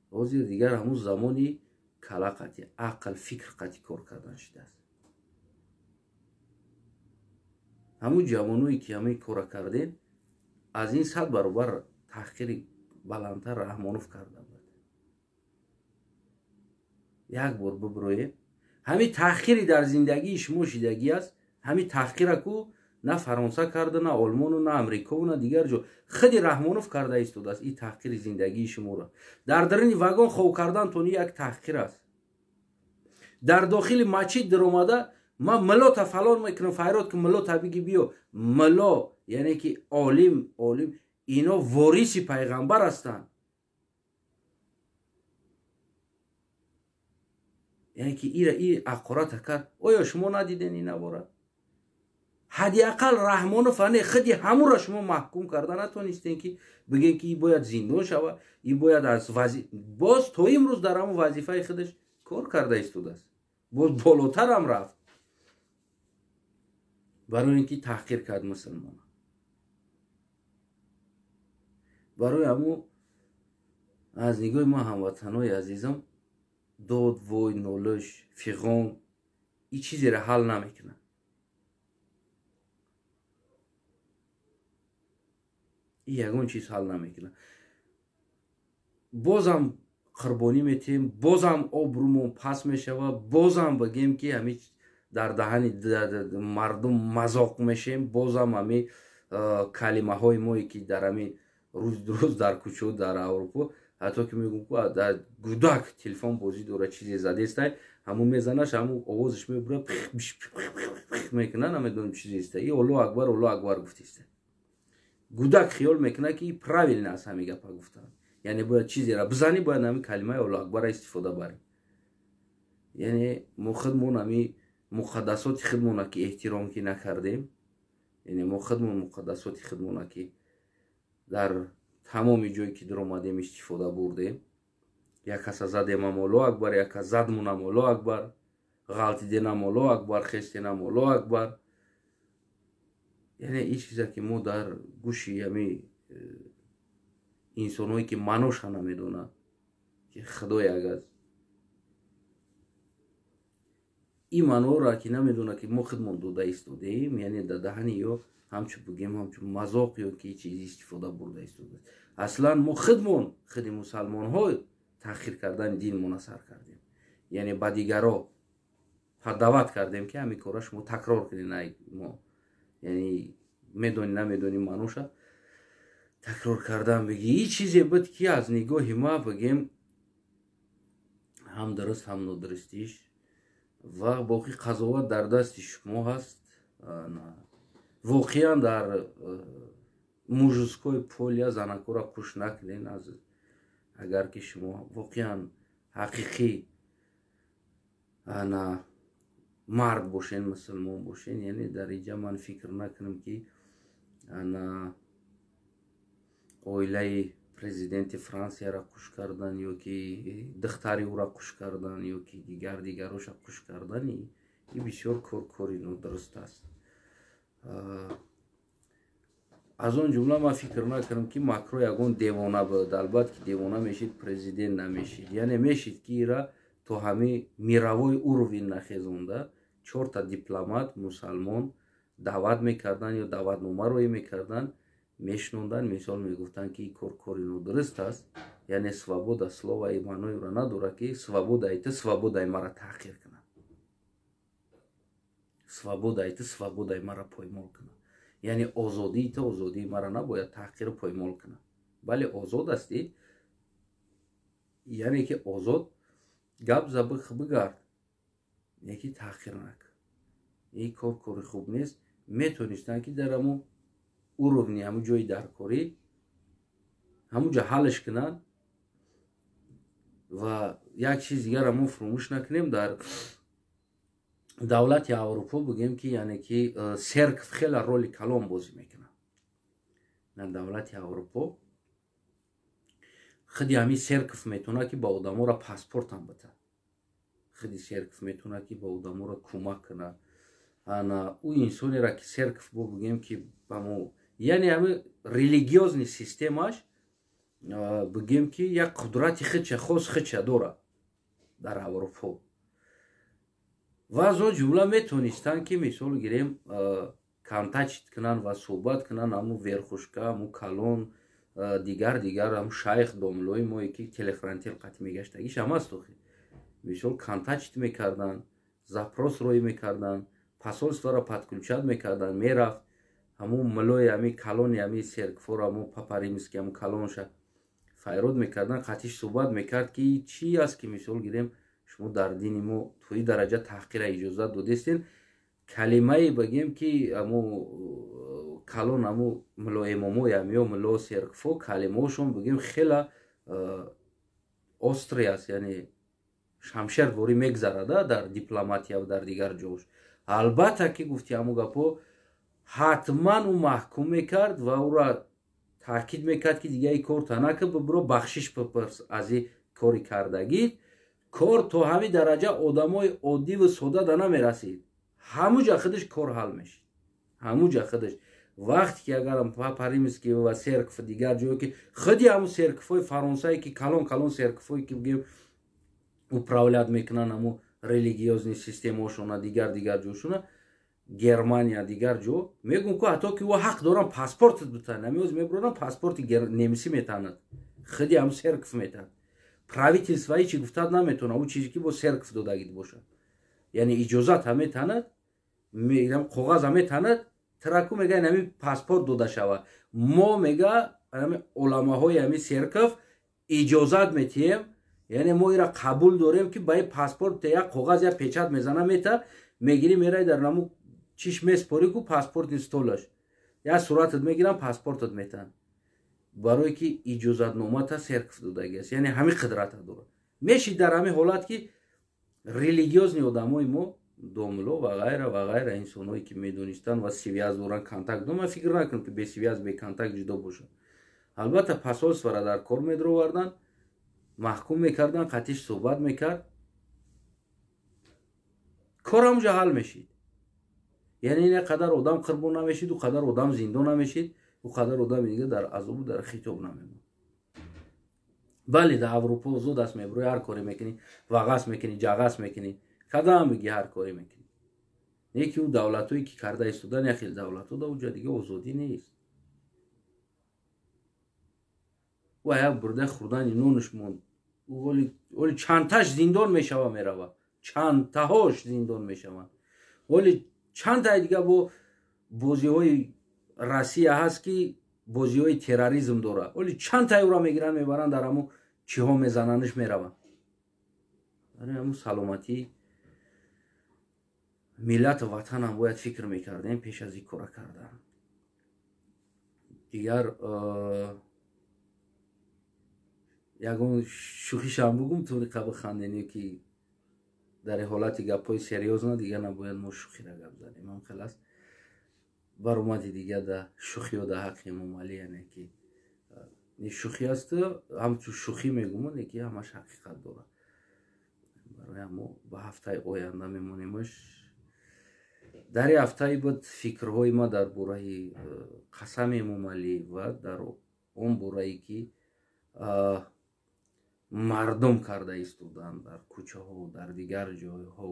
بازی دیگر همون زمانی کلا قطعی عقل فکر قطعی کار کردن شده است همون جوانوی که همه کار کردن از این 100 برابر تحقیر بلندتر رحمانوف کرده بود یک بار ببرویم همین تحقیری در زندگی شما شدگی است همین تحقیر کو نه فرانسه کرده نه آلمان و نه امریکا و نه دیگر جو خود رحمانوف کرده ایستاده است این تحقیر زندگی شما را در درون واگن خواب کردن تون یک تحقیر است در داخل مسجد در اومده ما ملا تا فلان میکنم فریاد که ملا تا بگی بیا ملا یعنی که عالم اینا وارث پیغمبر هستند یعنی که این عقارت کرد آیا شما ندیدین این نباره حداقل رحمانوف خودی همون را شما محکوم کرده نتونستین که بگین که این باید زندان شود این باید از باز تا امروز در همون وظیفه خودش کار کرده ایستاده است باز بالاتر هم رفت برای اینکه تحقیر کرد مسلمان برای همون از نگاه ما هموطنای عزیزم داد وای نالش فیغان این چیزی را حل نمیکنه این یگان چیز حل نمیکنه بازم قربانی میتیم بازم آبرومون پس میشوه بازم بگیم که همین در دهن مردم مذاق میشیم بازم همین کلمه های مایی که در همین روز در کوچه در اروپا حتی که میگم که در گودک تلفن بازی دوره چیزی زده است همون میزنش همون آوازش میبره میکنه نمیدونم چیزی است این الله اکبر گفته است گودک خیال میکنه که این پراویل است همین گپا گفتن یعنی باید چیزی را بزنی باید همین کلمه الله اکبر استفاده بریم یعنی ما خودمون همین مقدسات خودمون که احترام که نکردیم یعنی ما خودمون مقدسات خودمون که در تمام جایی که در اومدیم استفاده بردیم یک کس زدیم الله اکبر یک کس زدمون الله اکبر غلطی دینم الله اکبر خستینم الله اکبر یعنی این چیزا که ما در گوشی همین انسانهایی که منوش نمیدونن که خدای اگر این منو را که نمیدونه که ما خودمون دوده ایستاده ایم یعنی در دهن یا همچو بگیم همچو مذاق یا که چیزی استفاده برده ایستاده اصلا ما خودمون خود مسلمان ها تأخیر کردن دین منصر کردیم یعنی با دیگرها دعوت کردیم که همین کارش ما تکرار کنیم ما یعنی میدونی نمیدونی منوشا تکرار کردن بگی این چیزی بود که از نگاه ما بگیم هم درست هم ندرستیش و باقی قضاوت در دست شما هست واقعا در موجزکوی پولیا زنکو را کش نکنین اگر که شما واقعا حقیقی مرد باشین مسلمان باشین یعنی در اینجا من فکر نکنم که اویله پرزیدنت فرانسیا را کش کردن یا که دختری او را کش کردن یا که دیگروش را کش کردن این بسیار کاری درست است از اون جمله ما فکر نکنم که ماکرو یگون دیوانه بود. البته که دیوانه میشید پرزیدنت نمیشید. یعنی میشید که ایرا تو همه میروای اوروین نخیزونده 4 تا دیپلمات مسلمان دعوت میکردن یا دعوت نامه روی میکردن میشنوندن مثال میگفتن که این کار درست است. یعنی свобода слова і мعنی را نداره که свобода ایت свобода مرا تحقیر کنه. свобода ایت свобода مرا پایمال کنه. یعنی آزادی ایت آزادی مرا نباید تحقیر پایمال کنه. بله آزاد استی. یعنی که آزاد گپ زبخ بگرد. یکی تحقیر نکن. این کار خوب نیست. میتونستن که در همون اوروبنی همون جای درکاری همون جا حلش کنن و یک چیز دیگر همون فراموش نکنیم در دولت اروپا بگیم که یعنی که سرکف خیلی رول کلان بازی میکنن. در دولت اروپا خیلی همین سرکف میتونه که با آدمو را پاسپورت هم بده. خیلی سرکف میتونه که با آدمو را کمک کنه. انا او انسانی را که سرکف بگیم که بامو یعنی همه ریلیگیوزنی سیستمش بگیم که یک قدرت خیلی خاص خیلی داره در اروپا. و از اون جمله میتونستن که مثال گیریم کانتاکت کنن و صحبت کنن همون ورخوشکا همون کلون دیگر همون شایخ دوملوی ما که تلخرانتیل قطع میگشتگیش هم هست توخی مثال کانتاکت میکردن زپروس روی میکردن پاسولس را پتکلچاد میکردن میرفت همون ملوی همی کلون همی سرکفور همون پاپاریمس که همون کلونشه فایرود میکردن قطعش صحبت میکرد که چی است که مثال گیریم شما در دین ما توی درجه تحقیر اجازه دادستین کلمه بگیم که امو کلون امو ملو امامو یا ملو سرکفو کلمه‌شون بگیم خیلی استری است. یعنی شمشیر دوری میگذره در دیپلماتی و در دیگر جوش. البته که گفتی امو گپو حتما او محکوم میکرد و او را تاکید میکرد که دیگه ای کار تنکه برو بخشش بپرس از این کاری کردگی. کار تو همین درجه آدمای عادی و ساده دانه میرسید. همونجا خودش کار حل میشه. همونجا خودش وقتی که اگر هم پاپاریمسکی و سرکف دیگر جایی که خودی همون سرکفای فرانسایی که کلون سرکفایی که بگیم اپراولاد میکنن همون ریلیگیوزنی سیستماشون دیگر جوشونه گرمانیا دیگر جو میگن که حتی که او حق دارن پاسپورت بتن نمیوز میبرن پاسپورت نمیسی میتند خودی هم سرکف میتند правительство چی گفتاد نمیتونه اون چیزی که با سرکف دادگید باشه. یعنی اجازت همه تند میگم کاغذ همه تند تراکو میگه همین پاسپورت داده شوه. ما میگه همین علماهای همین سرکف اجازت میتیم. یعنی ما ایرا قبول داریم که با پاسپورت یک کاغذ یا پیچت میزنه میته میگیری میره در نمو چیش میسپاری کو پاسپورت اینستالش یا صورتت میگیرن پاسپورتت میتن برای که اجازت نامه تا سرکف دادگی است. یعنی همین قدرت داره میشه در همین حالت که ریلیگیوزنی آدمای ما دوملو و غیره انسانایی که میدونستن و سیویاز دوران کانتاکت دو. من فکر نکنم که به سیویاز به کانتاکت جدا باشه. البته پاسولس را در کار میدروردن محکوم میکردن قطعش صحبت میکرد کار همونجا حل میشید. یعنی این قدر آدم قربان نمیشید و قدر آدم زندان نمیشید و قدر آدم دیگه در عذاب و در خیتاب نمیمون. بله در اروپا زود است میبروی هر کاری میکنی وغس میکنی جغس میکنی کدام میگی هر کاری میکنی. یکی اون دولتایی که کرده استودن یا خیلی دولتو دا اونجا دیگه آزادی نیست و یک برده خوردن نونش موند ولی چند تاش زندان میشوه میروه چند تاهاش زندان میشوه ولی چند تا دیگه با بازی های روسیه هست که بازی های تروریسم داره ولی چند تا اورا میگیرن میبرن در همون چی ها میزننش میرون. برای همون سلامتی ملت وطن هم باید فکر میکردیم پیش از این کار کردن. دیگر یکون شوخیش هم بگم طوری قبل خندنی که در حالت گپای سریوز نه دیگه نباید ما شوخی را گپ زنیم. هم خلاص بر اومدی دیگه در شوخی و در حق ممالی یعنی که شوخی است هم تو شوخی میگم یکی همش حقیقت داره. برای ما با هفته آینده میمونیمش. дар ҳафтаи баъд фикрҳои ма дар бораи қасами эмомалӣ ва дар он борае ки мардум карда истоданд дар кӯчаҳо дар дигар ҷойҳо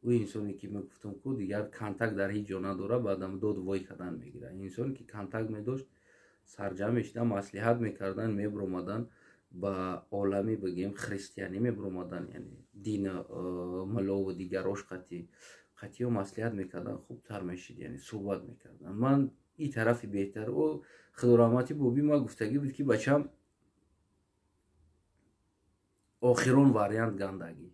ӯ инсоне ки мегуфтам ку дигар контакт дар ҳеҷ ҷо надора баъдам дод вой кардан мегирад. Инсоне ки контакт медошт сарҷам мешидан маслиҳат мекардан мебиромадан ба олами бигем христианӣ мебиромадан яъне дини муллову дигарош қатъиё маслиҳат мекардан хубтар мешид яъне суҳбат мекардан. ман ин тарафи беҳтар ӯ худораҳмати боби ма гуфтагӣ буд ки бачам охирон вариант гандагӣ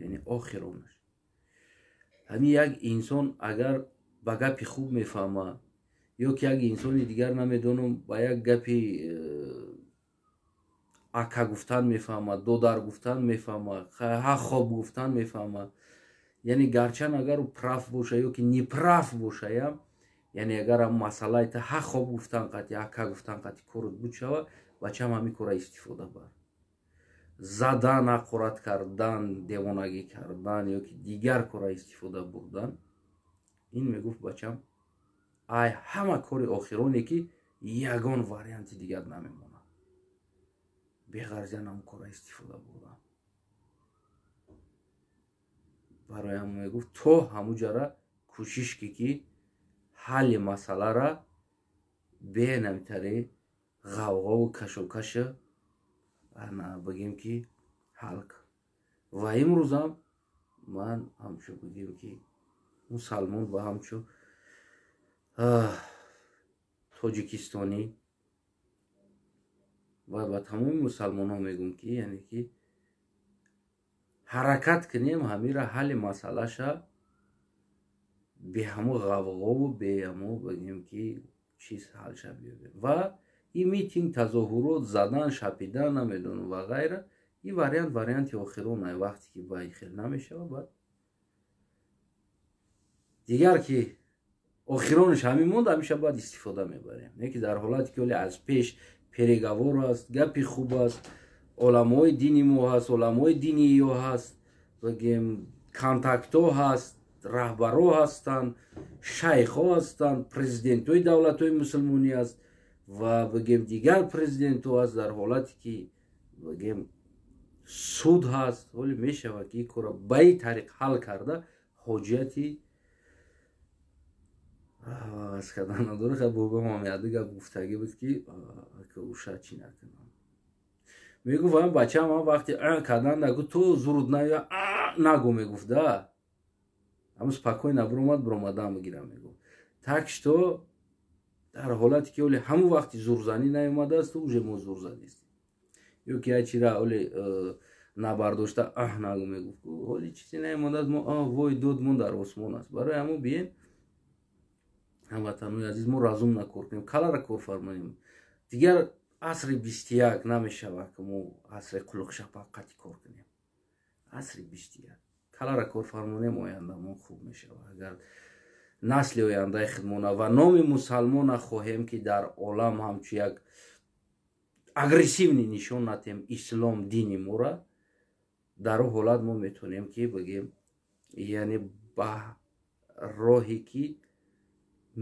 яъне охиронаш ҳамин як инсон агар ба гапи хуб мефаҳма ё ки як инсони дигар намедонам ба як гапи ака гуфтан мефаҳма додар гуфтан мефаҳма ҳа хоб гуфтан мефаҳма яъне гарчанд агар прав боша ё ки неправ бошаям яъне агар масъалаи та ҳа хоб гуфтан қатъи ака гуфтан қатъи корот буд шава бачам ҳамин кора истифода бар задан ҳақорат кардан девонагӣ кардан ё ки дигар кора истифода бурдан ин мегуфт бачам ай ҳама кори охироне ки ягон варианти дигар намемонад беғарзан ҳам кора истифода бурдам бароям мегуфт то ҳамуҷара кӯшиш ки ҳалли масъалара бенамитари ғавғову кашокаша бигем ки ҳал кард ва имрӯзам ман ҳамчо бигем ки мусалмон ва ҳамчо тоҷикистонӣ ва ба тамоми мусалмонҳо мегӯм ки яъне ки ҳаракат кунем ҳамира ҳалли масъалаша бе ҳамо ғавғову бе ҳамо бигем ки чиз ҳалша биёбем ва ин митинг тазоҳурот задан шапидан намедонам ва ғайра ин варианти охиронае вақте ки байхел намешава баъд дигар ки охиронаш ҳамин монд ҳамеша бояд истифода мебарем не ки дар ҳолате ки оле аз пеш переговор аст гапи хуб аст оламои дини мо ҳаст оламои дини ё ҳаст бигем контактҳо ҳаст раҳбаро ҳастанд шайхҳо ҳастанд президентҳои давлатҳои мусулмонӣ аст ва бигем дигар президентҳо ҳаст дар ҳолате ки бигем суд ҳаст оле мешава ки ин кора ба ин тариқ ҳал карда ҳоҷияти аз кардан надора ха бобам ҳам яда гап гуфтагӣ буд ки ака уша чӣ накунам мегуфт бачаам ҳам вақте кардан нагу то зуруд ная нагу мегуфт да ҳам спокойно биромадан бигирам мегуфт так что дар ҳолате ки оле ҳамон вақти зурзанӣ наомадааст уже мо зур задистем ё ки ячира оле набардошта нагу мегуфт оле чизе наомадааст мо вой дод мон дар осмон аст барои ҳамо биен ҳамватанои азиз мо разум накор кунем калара кор фармоем дигар асри 21 намешавад ки мо асри қулуқшапақ қатъи кор кунем асри 21 калара кор фармонем ояндамо хуб мешавад агар насли ояндаи худмона ва номи мусалмона хоҳем ки дар олам ҳамчу як агрессивни нишон натем ислом дини мора дар ӯ ҳолат мо метавонем ки бигем яъне ба роҳе ки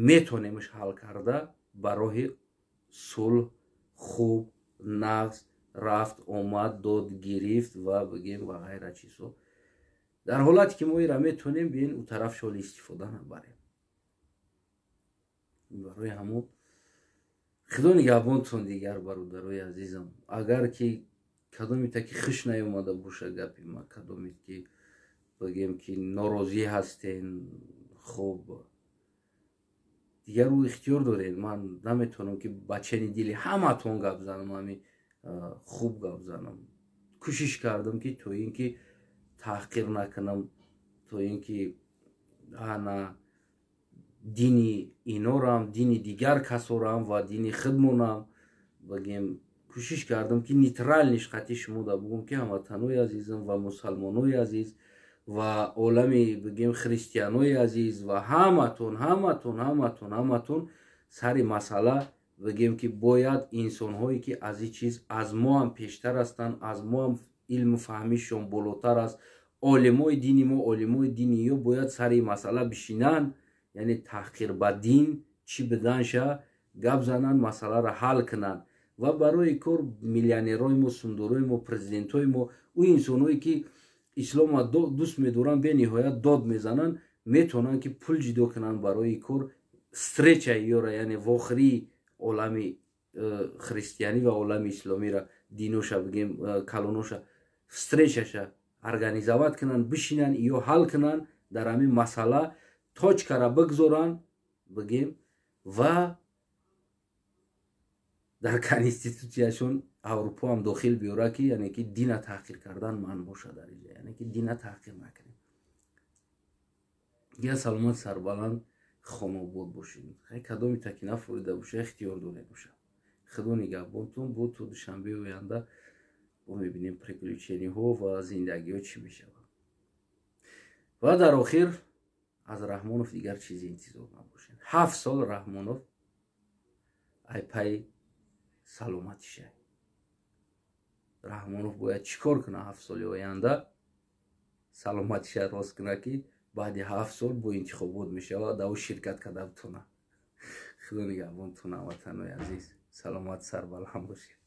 метавонемш ҳал карда ба роҳи сулҳ хуб нағз рафт омад дод гирифт ва бигем ва ғайра чизҳо дар ҳолате ки мо ира метавонем биен ӯ тараф шоли истифода набарем барои ҳамо худо нигаҳбонтон дигар бародарои азизам агар ки кадомита ки хуш наомада боша гапи ма кадомит ки бигем ки норозӣ ҳастен хуб дигар ӯ ихтиёр доред ман наметавонам ки ба чени дили ҳаматон гап занам ҳамин хуб гап занам кӯшиш кардам ки то ин ки таҳқир накунам то ин ки на дини инорам дини дигар касорам ва дини худмонам бигем кӯшиш кардам ки нейтрал нишқати шумода бугум ки ҳамватанои азизам ва мусалмонои азиз ва олами бигем христианои азиз ва ҳаматон сари масъала бигем ки бояд инсонҳое ки аз ин чиз аз мо ҳам пештар ҳастанд аз мо ҳам علم و فهمیشون بالاتر است. علمای دینی ما، علمای دینی ها باید سر این مسئله بشینن، یعنی تحقیر به دین چی بدنشه گپ زنن، مسئله را حل کنن و برای کار میلیونرای ما، سندورای ما، پرزیدنتای ما، او انسانایی که اسلام دوست میدارن به نهایت داد میزنن، میتونن که پول جدا کنن برای کار استرچ ایورا، یعنی واخری عالم خریستیانی و عالم اسلامی را دینوشا بگیم کلونوشا استرچشا ارگانیزوات کنن، بشینن یا حل کنن در همین مسئله تاج کرا بگذارن بگیم و در کنستیتوسیاشون اروپا هم داخل بیاره که یعنی که دین تحقیر کردن من باشه در اینجا، یعنی که دین تحقیر نکنیم. یا سلامت سربلند خانوباد باشین، خیلی کدامی تکی نفوریده باشه اختیار داره باشه. خدا نگهبانتون بود. تو دوشنبه آینده با میبینیم پریکلیچینی ها و زندگی ها چی میشه. و در آخر از رحمانوف دیگر چیزی انتظار نباشین. 7 سال رحمانوف ای پای سلامتیشه. رحمانوف باید چیکار کنه 7 سال آینده سلامتیشه راست کنه که بعد 7 سال با انتخابات میشه و داو شرکت کرده بتونه. خدا نگهبانتون هموطنان عزیز، سلامت سربلند باشید.